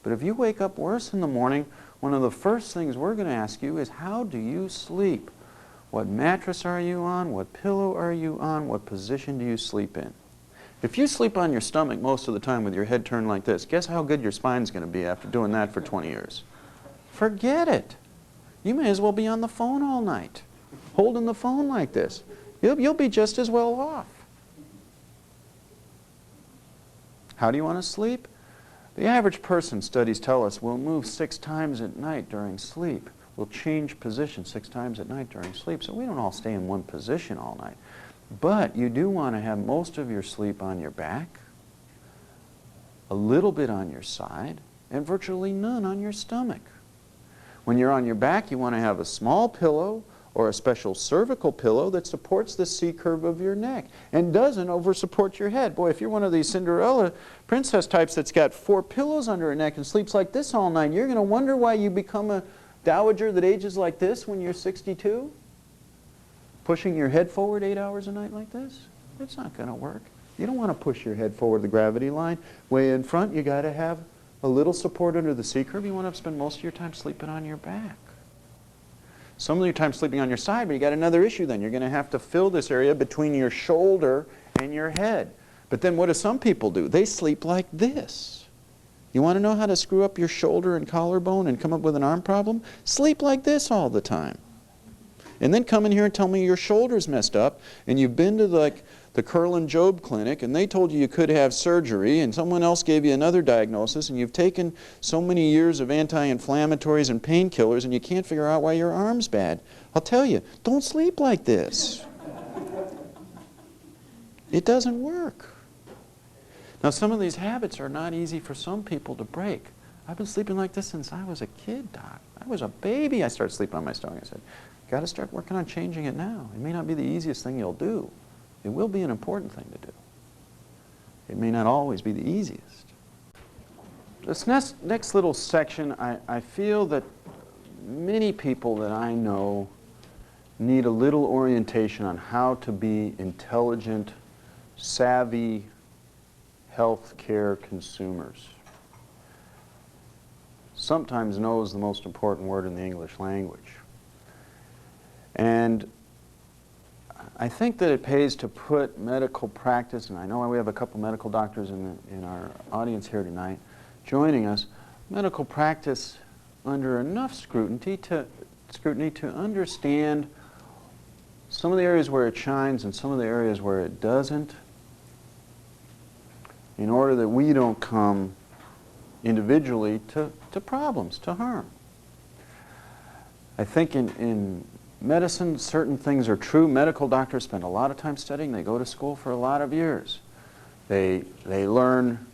But if you wake up worse in the morning, one of the first things we're going to ask you is, how do you sleep? What mattress are you on? What pillow are you on? What position do you sleep in? If you sleep on your stomach most of the time with your head turned like this, guess how good your spine's going to be after doing that for 20 years? Forget it. You may as well be on the phone all night, holding the phone like this. You'll be just as well off. How do you want to sleep? The average person, studies tell us, will move 6 times at night during sleep. Will change position 6 times at night during sleep. So we don't all stay in one position all night. But you do want to have most of your sleep on your back, a little bit on your side, and virtually none on your stomach. When you're on your back, you want to have a small pillow or a special cervical pillow that supports the C-curve of your neck and doesn't over-support your head. Boy, if you're one of these Cinderella princess types that's got 4 pillows under her neck and sleeps like this all night, you're going to wonder why you become a dowager that ages like this when you're 62? Pushing your head forward 8 hours a night like this? It's not going to work. You don't want to push your head forward the gravity line. Way in front, you got to have a little support under the C-curve. You want to spend most of your time sleeping on your back. Some of your time sleeping on your side, but you got another issue then. You're going to have to fill this area between your shoulder and your head. But then what do some people do? They sleep like this. You want to know how to screw up your shoulder and collarbone and come up with an arm problem? Sleep like this all the time. and then come in here and tell me your shoulder's messed up, and you've been to the Curlin Job Clinic, and they told you could have surgery, and someone else gave you another diagnosis, and you've taken so many years of anti-inflammatories and painkillers, and you can't figure out why your arm's bad. I'll tell you, don't sleep like this. It doesn't work. Now, some of these habits are not easy for some people to break. I've been sleeping like this since I was a kid, Doc. I was a baby. I started sleeping on my stomach. I said, got to start working on changing it now. It may not be the easiest thing you'll do. It will be an important thing to do. It may not always be the easiest. This next little section, I feel that many people that I know need a little orientation on how to be intelligent, savvy healthcare consumers. Sometimes know is the most important word in the English language. And I think that it pays to put medical practice, and I know we have a couple medical doctors in our audience here tonight joining us, medical practice under enough scrutiny to understand some of the areas where it shines and some of the areas where it doesn't, in order that we don't come individually to problems, to harm. I think in medicine, certain things are true. Medical doctors spend a lot of time studying. They go to school for a lot of years. They learn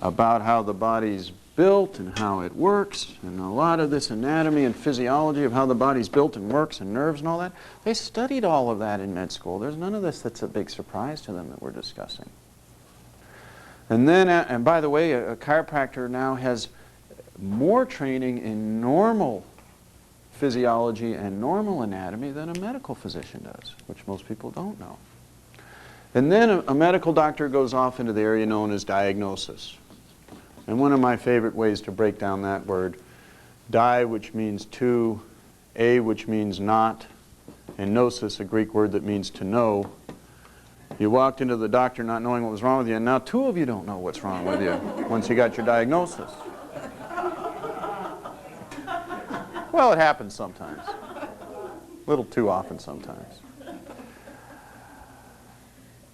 about how the body's built and how it works, and a lot of this anatomy and physiology of how the body's built and works, and nerves and all that. They studied all of that in med school. There's none of this that's a big surprise to them that we're discussing. And then, and by the way, a chiropractor now has more training in normal physiology and normal anatomy than a medical physician does, which most people don't know. And then a medical doctor goes off into the area known as diagnosis. And one of my favorite ways to break down that word, di, which means to, a, which means not, and gnosis, a Greek word that means to know. You walked into the doctor not knowing what was wrong with you, and now two of you don't know what's wrong with you once you got your diagnosis. Well, it happens sometimes. A little too often sometimes.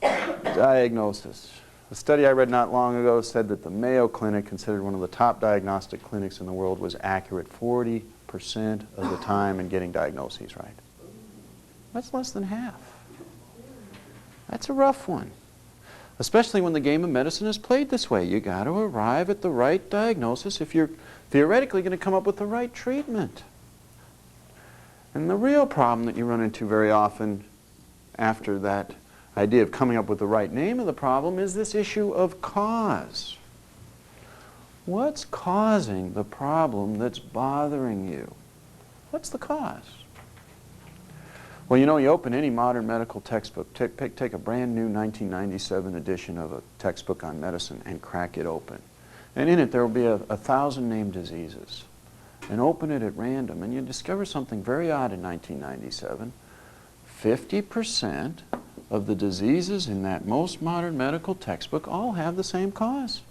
Diagnosis. A study I read not long ago said that the Mayo Clinic, considered one of the top diagnostic clinics in the world, was accurate 40% of the time in getting diagnoses right. That's less than half. That's a rough one. Especially when the game of medicine is played this way. You got to arrive at the right diagnosis if you're theoretically going to come up with the right treatment. And the real problem that you run into very often after that idea of coming up with the right name of the problem is this issue of cause. What's causing the problem that's bothering you? What's the cause? Well, you know, you open any modern medical textbook, take a brand new 1997 edition of a textbook on medicine and crack it open. And in it there will be 1,000 named diseases. And open it at random and you discover something very odd in 1997. 50% of the diseases in that most modern medical textbook all have the same cause.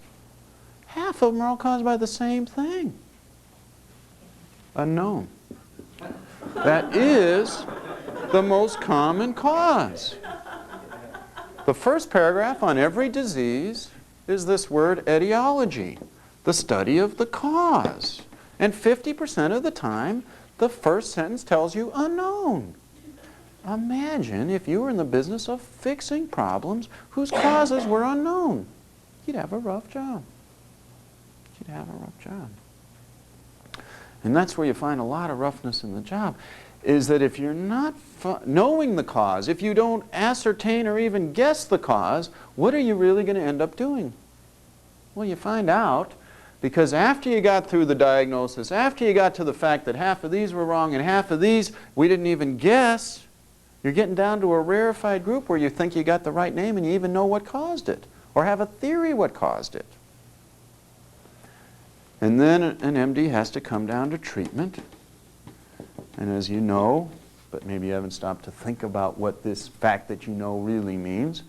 Half of them are all caused by the same thing. Unknown. That is the most common cause. The first paragraph on every disease is this word etiology, the study of the cause. And 50% of the time, the first sentence tells you unknown. Imagine if you were in the business of fixing problems whose causes were unknown. You'd have a rough job. You'd have a rough job. And that's where you find a lot of roughness in the job, is that if you're not knowing the cause, if you don't ascertain or even guess the cause, what are you really going to end up doing? Well, you find out because after you got through the diagnosis, after you got to the fact that half of these were wrong and half of these we didn't even guess, you're getting down to a rarefied group where you think you got the right name and you even know what caused it, or have a theory what caused it. And then an MD has to come down to treatment. And as you know, but maybe you haven't stopped to think about what this fact that you know really means,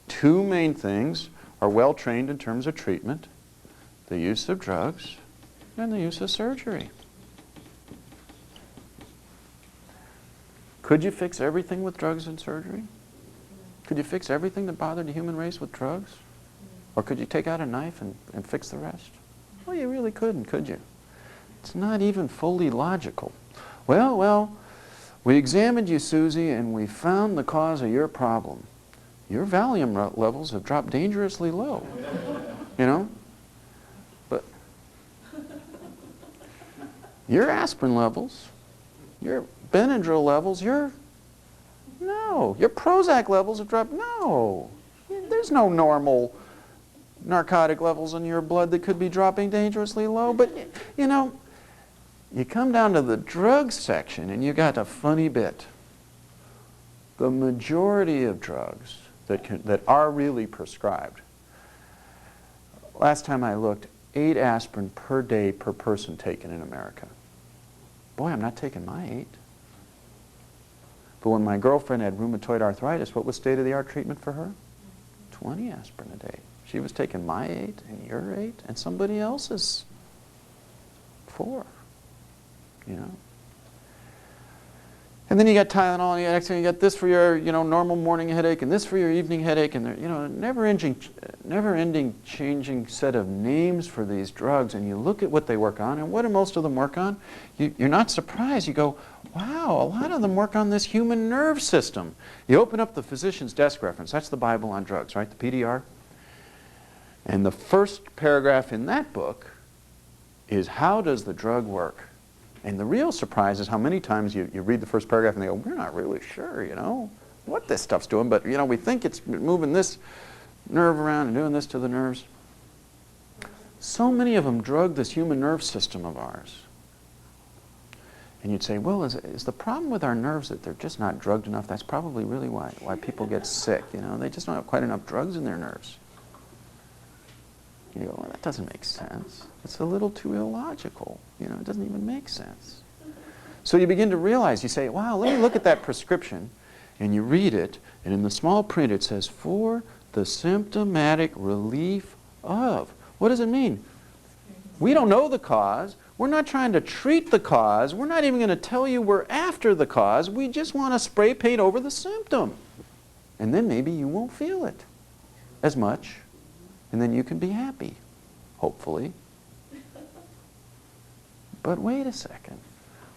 two main things are well trained in terms of treatment: the use of drugs and the use of surgery. Could you fix everything with drugs and surgery? Could you fix everything that bothered the human race with drugs? Or could you take out a knife and fix the rest? Well, you really couldn't, could you? It's not even fully logical. Well, we examined you, Susie, and we found the cause of your problem. Your Valium levels have dropped dangerously low. You know? But your aspirin levels, your Benadryl levels, your Prozac levels have dropped. No. There's no normal narcotic levels in your blood that could be dropping dangerously low. But, you know, you come down to the drug section and you got a funny bit. The majority of drugs that are really prescribed, last time I looked, 8 aspirin per day per person taken in America. Boy, I'm not taking my 8. But when my girlfriend had rheumatoid arthritis, what was state-of-the-art treatment for her? 20 aspirin a day. She was taking my 8 and your 8 and somebody else's 4. You know? And then you got Tylenol, and you got this for your, you know, normal morning headache, and this for your evening headache, and you know, never-ending changing set of names for these drugs. And you look at what they work on, and what do most of them work on? You're not surprised. You go, wow, a lot of them work on this human nerve system. You open up the physician's desk reference. That's the Bible on drugs, right? The PDR. And the first paragraph in that book is, how does the drug work? And the real surprise is how many times you read the first paragraph and they go, we're not really sure, you know, what this stuff's doing, but, you know, we think it's moving this nerve around and doing this to the nerves. So many of them drug this human nerve system of ours. And you'd say, well, is the problem with our nerves that they're just not drugged enough? That's probably really why people get sick, you know. They just don't have quite enough drugs in their nerves. You go, well, that doesn't make sense. It's a little too illogical. You know, it doesn't even make sense. So you begin to realize, you say, wow, let me look at that prescription. And you read it, and in the small print it says, for the symptomatic relief of. What does it mean? We don't know the cause. We're not trying to treat the cause. We're not even going to tell you we're after the cause. We just want to spray paint over the symptom. And then maybe you won't feel it as much. And then you can be happy, hopefully. But wait a second.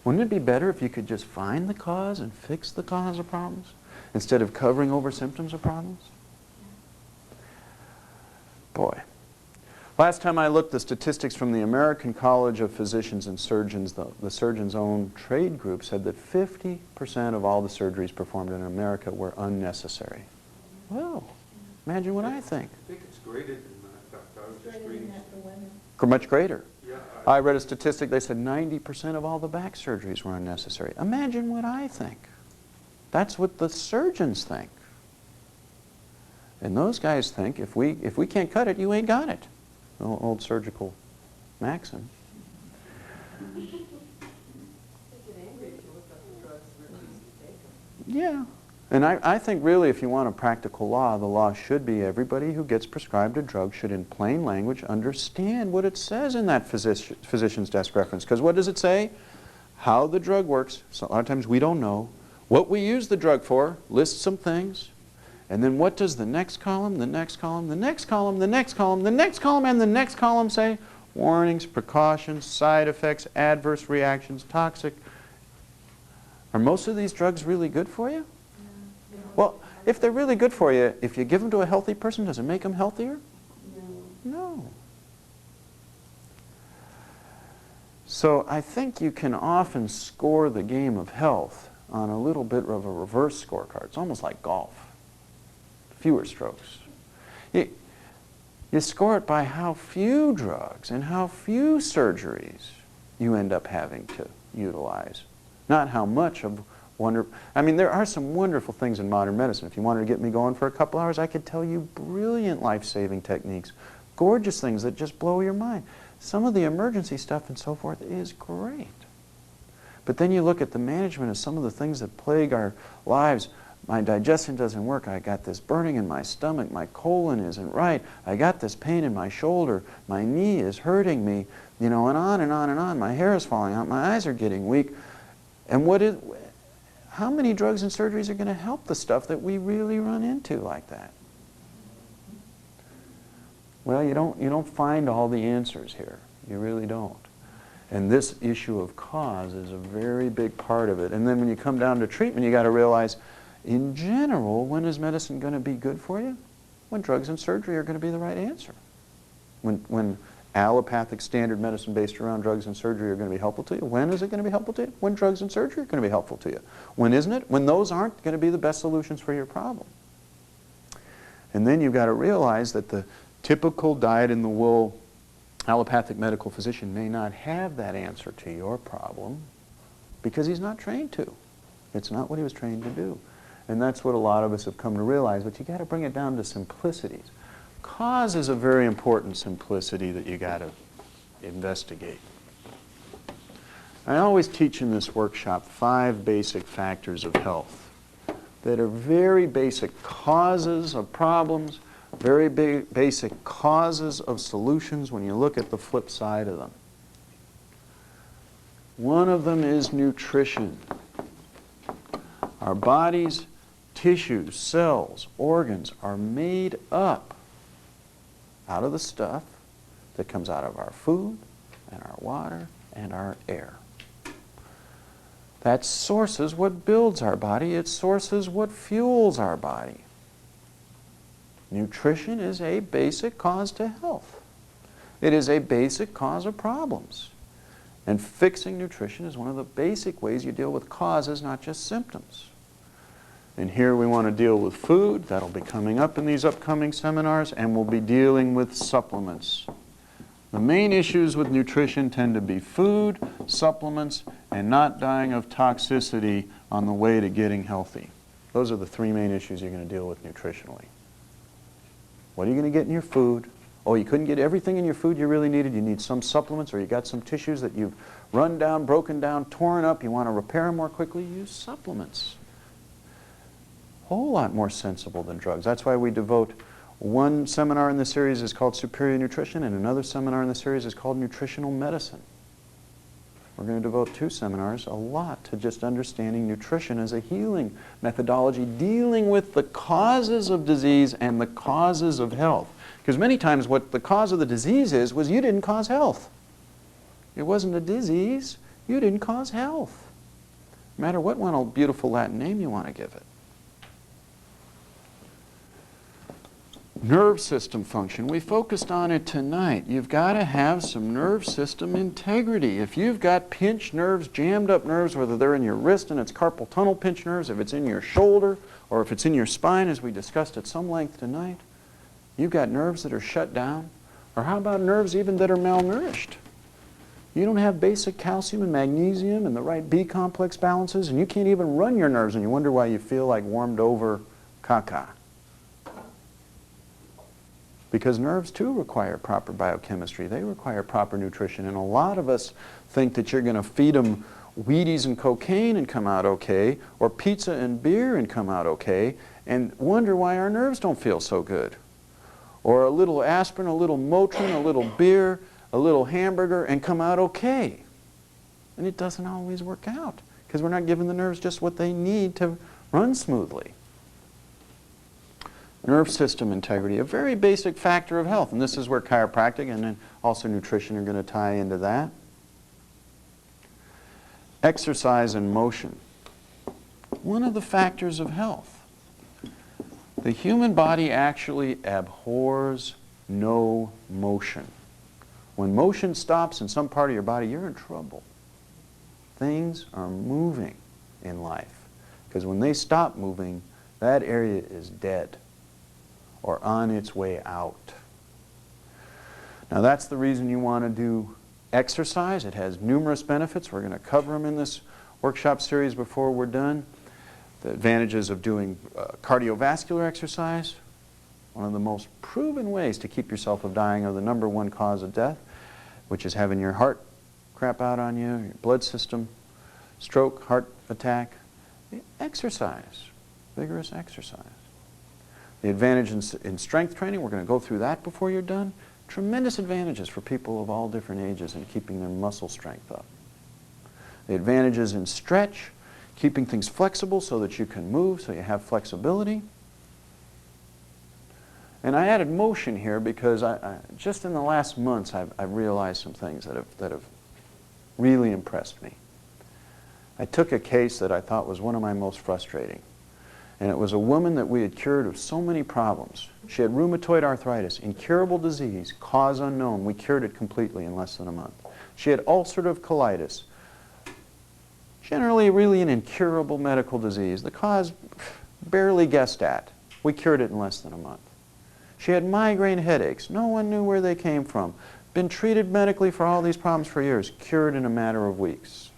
Wouldn't it be better if you could just find the cause and fix the cause of problems instead of covering over symptoms of problems? Boy. Last time I looked, the statistics from the American College of Physicians and Surgeons, the surgeons' own trade group, said that 50% of all the surgeries performed in America were unnecessary. Well, imagine what I think. I think it's greater than that. I was just reading. Much greater. Yeah, I read a statistic, they said 90% of all the back surgeries were unnecessary. Imagine what I think. That's what the surgeons think. And those guys think, if we can't cut it, you ain't got it. Old surgical maxim. Yeah. And I think really, if you want a practical law, the law should be everybody who gets prescribed a drug should in plain language understand what it says in that physician's desk reference. Because what does it say? How the drug works. So a lot of times we don't know. What we use the drug for lists some things. And then what does the next column, the next column, the next column, the next column, the next column, and the next column say? Warnings, precautions, side effects, adverse reactions, toxic. Are most of these drugs really good for you? Well, if they're really good for you, if you give them to a healthy person, does it make them healthier? No. So I think you can often score the game of health on a little bit of a reverse scorecard. It's almost like golf. Fewer strokes. You score it by how few drugs and how few surgeries you end up having to utilize, not how much of I mean, there are some wonderful things in modern medicine. If you wanted to get me going for a couple hours, I could tell you brilliant life-saving techniques, gorgeous things that just blow your mind. Some of the emergency stuff and so forth is great. But then you look at the management of some of the things that plague our lives. My digestion doesn't work. I got this burning in my stomach. My colon isn't right. I got this pain in my shoulder. My knee is hurting me. You know, and on and on and on. My hair is falling out. My eyes are getting weak. And how many drugs and surgeries are going to help the stuff that we really run into like that? Well, you don't find all the answers here. You really don't. And this issue of cause is a very big part of it. And then when you come down to treatment, you got to realize, in general, when is medicine going to be good for you? When drugs and surgery are going to be the right answer. When allopathic standard medicine based around drugs and surgery are going to be helpful to you. When is it going to be helpful to you? When drugs and surgery are going to be helpful to you. When isn't it? When those aren't going to be the best solutions for your problem. And then you've got to realize that the typical dyed-in-the-wool allopathic medical physician may not have that answer to your problem because he's not trained to. It's not what he was trained to do. And that's what a lot of us have come to realize, but you got to bring it down to simplicities. Cause is a very important simplicity that you got to investigate. I always teach in this workshop 5 basic factors of health that are very basic causes of problems, very basic causes of solutions when you look at the flip side of them. One of them is nutrition. Our body's tissues, cells, organs are made up out of the stuff that comes out of our food and our water and our air. That source is what builds our body. It sources what fuels our body. Nutrition is a basic cause to health. It is a basic cause of problems. And fixing nutrition is one of the basic ways you deal with causes, not just symptoms. And here we want to deal with food. That'll be coming up in these upcoming seminars, and we'll be dealing with supplements. The main issues with nutrition tend to be food, supplements, and not dying of toxicity on the way to getting healthy. Those are the 3 main issues you're going to deal with nutritionally. What are you going to get in your food? Oh, you couldn't get everything in your food you really needed. You need some supplements, or you got some tissues that you've run down, broken down, torn up. You want to repair them more quickly? Use supplements. A whole lot more sensible than drugs. That's why we devote one seminar in the series is called Superior Nutrition, and another seminar in the series is called Nutritional Medicine. We're going to devote 2 seminars a lot to just understanding nutrition as a healing methodology, dealing with the causes of disease and the causes of health. Because many times what the cause of the disease is was you didn't cause health. It wasn't a disease. You didn't cause health. No matter what beautiful Latin name you want to give it. Nerve system function. We focused on it tonight. You've got to have some nerve system integrity. If you've got pinched nerves, jammed up nerves, whether they're in your wrist and it's carpal tunnel pinched nerves, if it's in your shoulder, or if it's in your spine, as we discussed at some length tonight, you've got nerves that are shut down. Or how about nerves even that are malnourished? You don't have basic calcium and magnesium and the right B complex balances, and you can't even run your nerves, and you wonder why you feel like warmed over caca. Because nerves too require proper biochemistry. They require proper nutrition. And a lot of us think that you're going to feed them Wheaties and cocaine and come out okay, or pizza and beer and come out okay, and wonder why our nerves don't feel so good. Or a little aspirin, a little Motrin, a little beer, a little hamburger, and come out okay. And it doesn't always work out, because we're not giving the nerves just what they need to run smoothly. Nerve system integrity, a very basic factor of health. And this is where chiropractic and then also nutrition are going to tie into that. Exercise and motion. One of the factors of health. The human body actually abhors no motion. When motion stops in some part of your body, you're in trouble. Things are moving in life. Because when they stop moving, that area is dead or on its way out. Now that's the reason you want to do exercise. It has numerous benefits. We're going to cover them in this workshop series before we're done. The advantages of doing cardiovascular exercise, one of the most proven ways to keep yourself from dying of the #1 cause of death, which is having your heart crap out on you, your blood system, stroke, heart attack. Exercise, vigorous exercise. The advantage in strength training, we're going to go through that before you're done. Tremendous advantages for people of all different ages in keeping their muscle strength up. The advantages in stretch, keeping things flexible so that you can move, so you have flexibility. And I added motion here because just in the last months I've realized some things that have really impressed me. I took a case that I thought was one of my most frustrating. And it was a woman that we had cured of so many problems. She had rheumatoid arthritis, incurable disease, cause unknown. We cured it completely in less than a month. She had ulcerative colitis, generally really an incurable medical disease. The cause barely guessed at. We cured it in less than a month. She had migraine headaches. No one knew where they came from. Been treated medically for all these problems for years. Cured in a matter of weeks.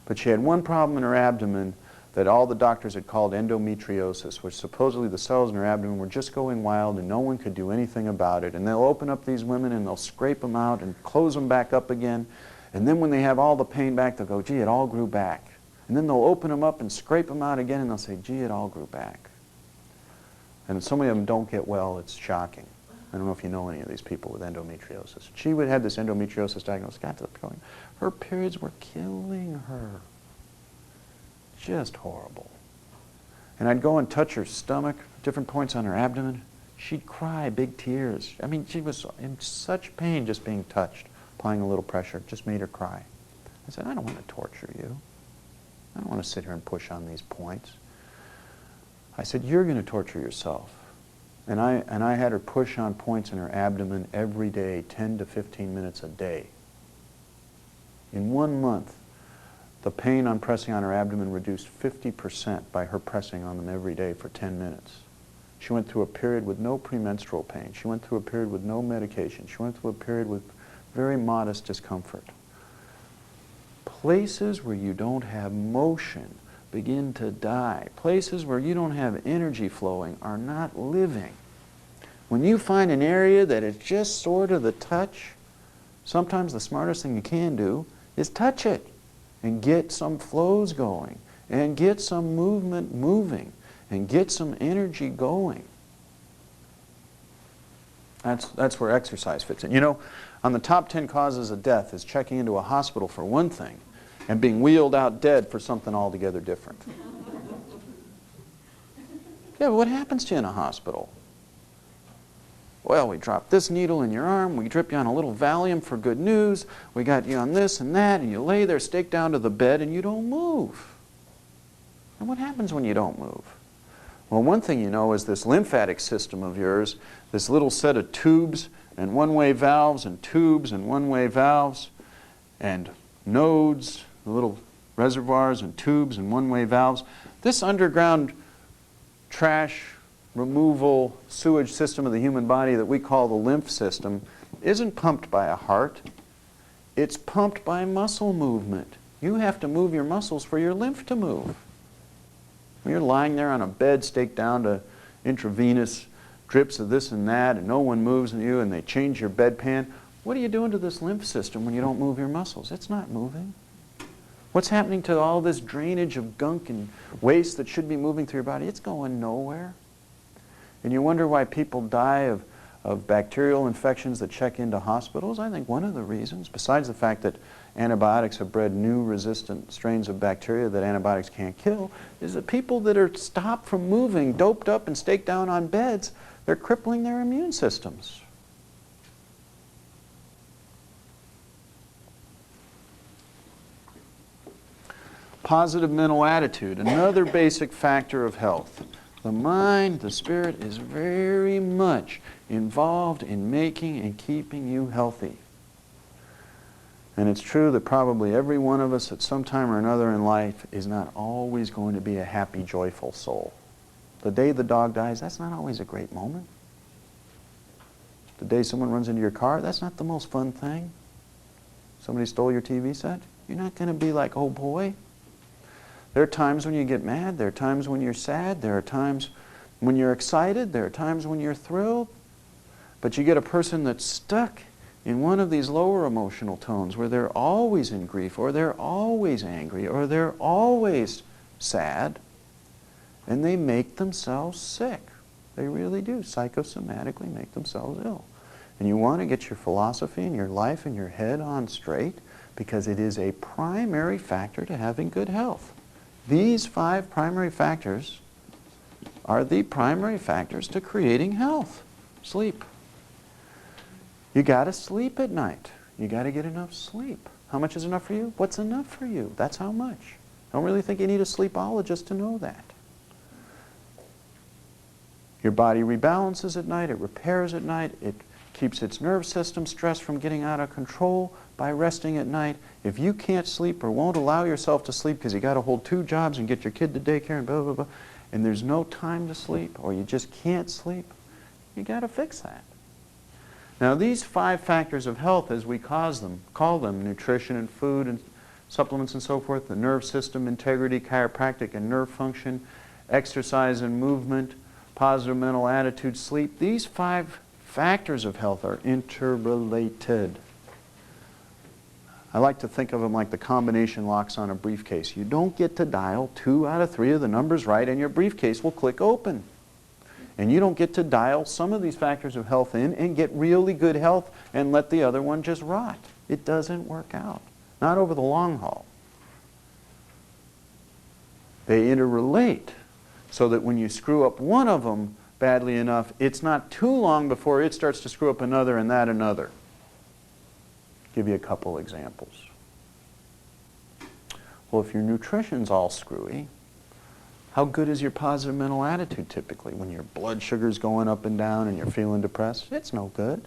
But she had one problem in her abdomen that all the doctors had called endometriosis, which supposedly the cells in her abdomen were just going wild and no one could do anything about it. And they'll open up these women and they'll scrape them out and close them back up again. And then when they have all the pain back, they'll go, gee, it all grew back. And then they'll open them up and scrape them out again and they'll say, gee, it all grew back. And so many of them don't get well, it's shocking. I don't know if you know any of these people with endometriosis. She would have this endometriosis diagnosis, got to the point, her periods were killing her. Just horrible. And I'd go and touch her stomach, different points on her abdomen. She'd cry big tears. I mean, she was in such pain just being touched. Applying a little pressure just made her cry. I said, I don't want to torture you. I don't want to sit here and push on these points. I said, you're going to torture yourself. And I had her push on points in her abdomen every day, 10 to 15 minutes a day. In 1 month, the pain on pressing on her abdomen reduced 50% by her pressing on them every day for 10 minutes. She went through a period with no premenstrual pain. She went through a period with no medication. She went through a period with very modest discomfort. Places where you don't have motion begin to die. Places where you don't have energy flowing are not living. When you find an area that is just sort of the touch, sometimes the smartest thing you can do is touch it and get some flows going and get some movement moving and get some energy going. That's where exercise fits in. You know, on the top 10 causes of death is checking into a hospital for one thing and being wheeled out dead for something altogether different. Yeah, but what happens to you in a hospital? Well, we drop this needle in your arm, we drip you on a little Valium for good news, we got you on this and that, and you lay there staked down to the bed and you don't move. And what happens when you don't move? Well, one thing you know is this lymphatic system of yours, this little set of tubes and one-way valves and tubes and one-way valves and nodes, the little reservoirs and tubes and one-way valves. This underground trash removal sewage system of the human body that we call the lymph system isn't pumped by a heart. It's pumped by muscle movement. You have to move your muscles for your lymph to move. When you're lying there on a bed staked down to intravenous drips of this and that and no one moves in you and they change your bedpan, what are you doing to this lymph system when you don't move your muscles? It's not moving. What's happening to all this drainage of gunk and waste that should be moving through your body? It's going nowhere. And you wonder why people die of bacterial infections that check into hospitals. I think one of the reasons, besides the fact that antibiotics have bred new resistant strains of bacteria that antibiotics can't kill, is that people that are stopped from moving, doped up and staked down on beds, they're crippling their immune systems. Positive mental attitude, another basic factor of health. The mind, the spirit is very much involved in making and keeping you healthy. And it's true that probably every one of us at some time or another in life is not always going to be a happy, joyful soul. The day the dog dies, that's not always a great moment. The day someone runs into your car, that's not the most fun thing. Somebody stole your TV set, you're not going to be like, oh boy. There are times when you get mad, there are times when you're sad, there are times when you're excited, there are times when you're thrilled. But you get a person that's stuck in one of these lower emotional tones where they're always in grief, or they're always angry, or they're always sad, and they make themselves sick. They really do psychosomatically make themselves ill. And you want to get your philosophy and your life and your head on straight because it is a primary factor to having good health. These 5 primary factors are the primary factors to creating health. Sleep. You got to sleep at night. You got to get enough sleep. How much is enough for you? What's enough for you? That's how much. I don't really think you need a sleepologist to know that. Your body rebalances at night. It repairs at night. It keeps its nerve system stressed from getting out of control by resting at night. If you can't sleep or won't allow yourself to sleep because you got to hold 2 jobs and get your kid to daycare and blah, blah, blah, and there's no time to sleep, or you just can't sleep, you got to fix that. Now, these 5 factors of health, as we call them, nutrition and food and supplements and so forth, the nerve system, integrity, chiropractic and nerve function, exercise and movement, positive mental attitude, sleep, these 5 factors of health are interrelated. I like to think of them like the combination locks on a briefcase. You don't get to dial 2 out of 3 of the numbers right and your briefcase will click open. And you don't get to dial some of these factors of health in and get really good health and let the other one just rot. It doesn't work out. Not over the long haul. They interrelate so that when you screw up one of them badly enough, it's not too long before it starts to screw up another and that another. Give you a couple examples. Well, if your nutrition's all screwy, how good is your positive mental attitude typically? When your blood sugar's going up and down and you're feeling depressed, it's no good.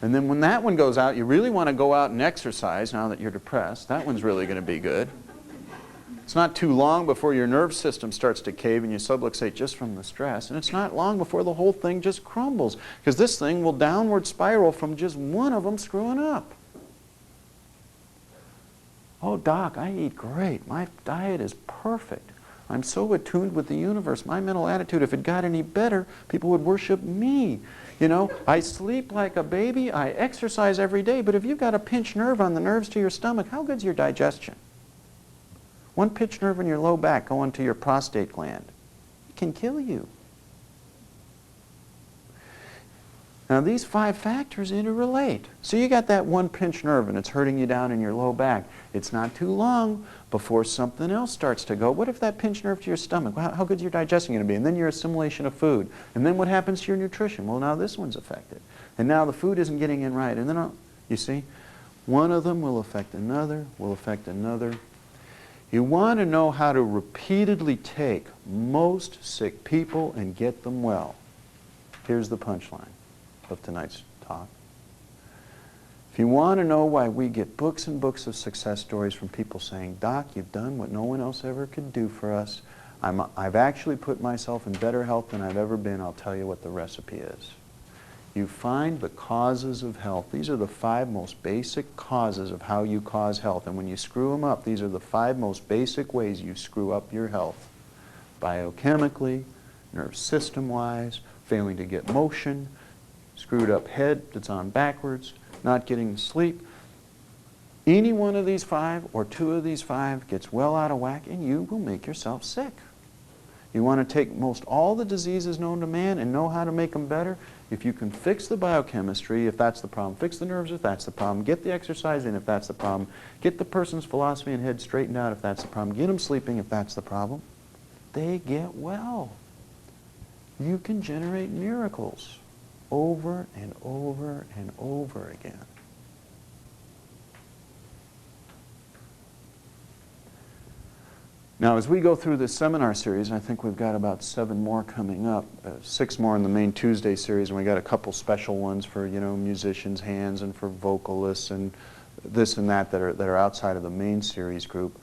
And then when that one goes out, you really want to go out and exercise now that you're depressed. That one's really going to be good. It's not too long before your nerve system starts to cave and you subluxate just from the stress. And it's not long before the whole thing just crumbles. Because this thing will downward spiral from just one of them screwing up. Oh, Doc, I eat great. My diet is perfect. I'm so attuned with the universe. My mental attitude, if it got any better, people would worship me. You know, I sleep like a baby. I exercise every day. But if you've got a pinched nerve on the nerves to your stomach, how good's your digestion? One pinched nerve in your low back going to your prostate gland. It can kill you. Now these 5 factors interrelate. So you got that one pinched nerve and it's hurting you down in your low back. It's not too long before something else starts to go. What if that pinched nerve to your stomach? How good's your digestion going to be? And then your assimilation of food. And then what happens to your nutrition? Well, now this one's affected. And now the food isn't getting in right. And then, you see, one of them will affect another, will affect another. You want to know how to repeatedly take most sick people and get them well. Here's the punchline of tonight's talk. If you want to know why we get books and books of success stories from people saying, Doc, you've done what no one else ever could do for us. I've actually put myself in better health than I've ever been. I'll tell you what the recipe is. You find the causes of health. These are the 5 most basic causes of how you cause health. And when you screw them up, these are the 5 most basic ways you screw up your health. Biochemically, nerve system-wise, failing to get motion, screwed up head that's on backwards, not getting sleep. Any one of these 5 or 2 of these 5 gets well out of whack and you will make yourself sick. You want to take most all the diseases known to man and know how to make them better. If you can fix the biochemistry, if that's the problem, fix the nerves if that's the problem, get the exercise in if that's the problem, get the person's philosophy and head straightened out if that's the problem, get them sleeping if that's the problem, they get well. You can generate miracles over and over and over again. Now, as we go through this seminar series, I think we've got about 7 more coming up, 6 more in the main Tuesday series, and we got a couple special ones for, you know, musicians' hands and for vocalists and this and that are outside of the main series group.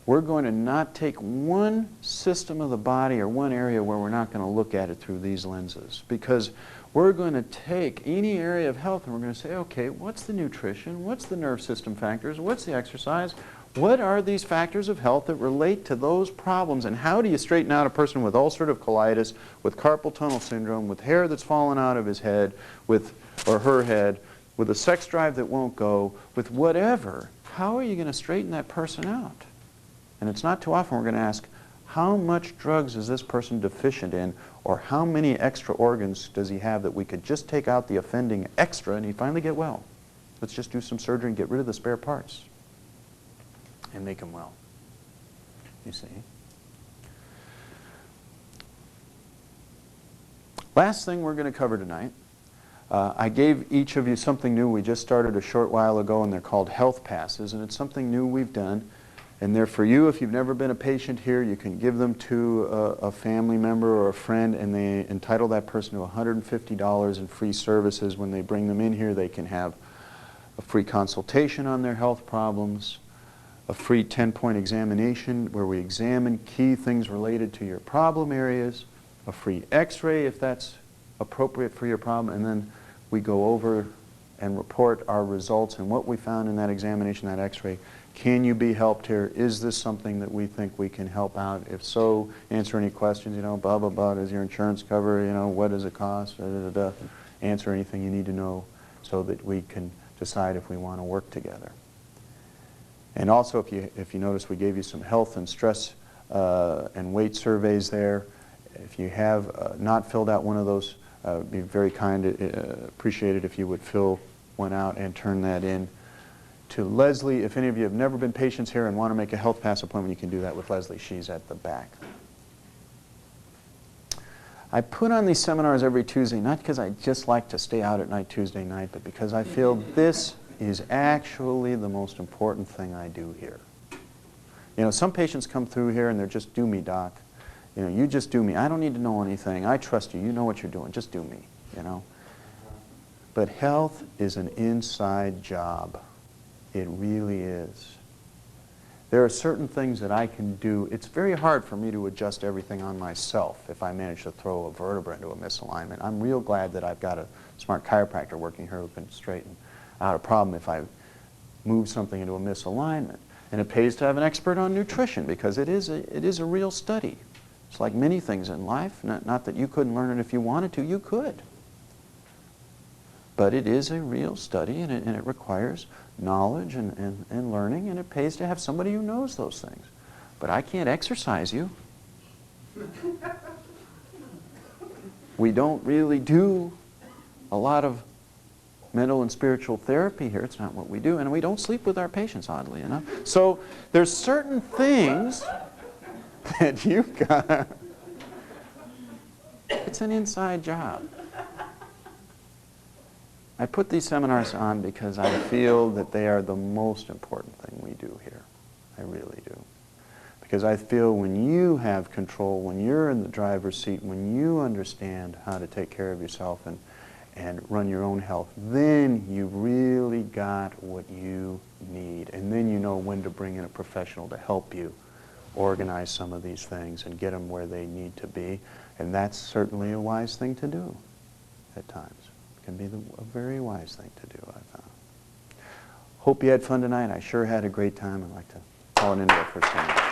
We're going to not take one system of the body or one area where we're not going to look at it through these lenses, because we're going to take any area of health and we're going to say, okay, what's the nutrition? What's the nerve system factors? What's the exercise? What are these factors of health that relate to those problems? And how do you straighten out a person with ulcerative colitis, with carpal tunnel syndrome, with hair that's fallen out of his head, or her head, with a sex drive that won't go, with whatever? How are you going to straighten that person out? And it's not too often we're going to ask, how much drugs is this person deficient in, or how many extra organs does he have that we could just take out the offending extra and he'd finally get well? Let's just do some surgery and get rid of the spare parts and make him well. you see. Last thing we're going to cover tonight, I gave each of you something new. We just started a short while ago, and they're called health passes, and it's something new we've done. And they're for you. If you've never been a patient here, you can give them to a family member or a friend, and they entitle that person to $150 in free services. When they bring them in here, they can have a free consultation on their health problems, a free 10-point examination where we examine key things related to your problem areas, a free x-ray if that's appropriate for your problem, and then we go over and report our results and what we found in that examination, that x-ray. Can you be helped here? Is this something that we think we can help out? If so, answer any questions, you know, blah, blah, blah. Does your insurance cover, you know, what does it cost? Da, da, da, da. Answer anything you need to know so that we can decide if we want to work together. And also, if you notice, we gave you some health and stress and weight surveys there. If you have not filled out one of those, be very kind, appreciated if you would fill one out and turn that in to Leslie. If any of you have never been patients here and want to make a health pass appointment, you can do that with Leslie. She's at the back. I put on these seminars every Tuesday, not because I just like to stay out at night Tuesday night, but because I feel this is actually the most important thing I do here. You know, some patients come through here and they're just, do me, doc. You know, you just do me. I don't need to know anything. I trust you. You know what you're doing. Just do me, you know. But health is an inside job. It really is. There are certain things that I can do. It's very hard for me to adjust everything on myself if I manage to throw a vertebra into a misalignment. I'm real glad that I've got a smart chiropractor working here who can straighten out a problem if I move something into a misalignment. And it pays to have an expert on nutrition because it is a real study. It's like many things in life. Not that you couldn't learn it if you wanted to. You could. But it is a real study, and it requires knowledge and learning, and it pays to have somebody who knows those things. But I can't exercise you. We don't really do a lot of mental and spiritual therapy here. It's not what we do. And we don't sleep with our patients, oddly enough. So there's certain things that you've got. It's an inside job. I put these seminars on because I feel that they are the most important thing we do here. I really do. Because I feel when you have control, when you're in the driver's seat, when you understand how to take care of yourself and run your own health, then you really got what you need. And then you know when to bring in a professional to help you organize some of these things and get them where they need to be. And that's certainly a wise thing to do at times. Can be a very wise thing to do, I found. Hope you had fun tonight. I sure had a great time. I'd like to call it into the first time.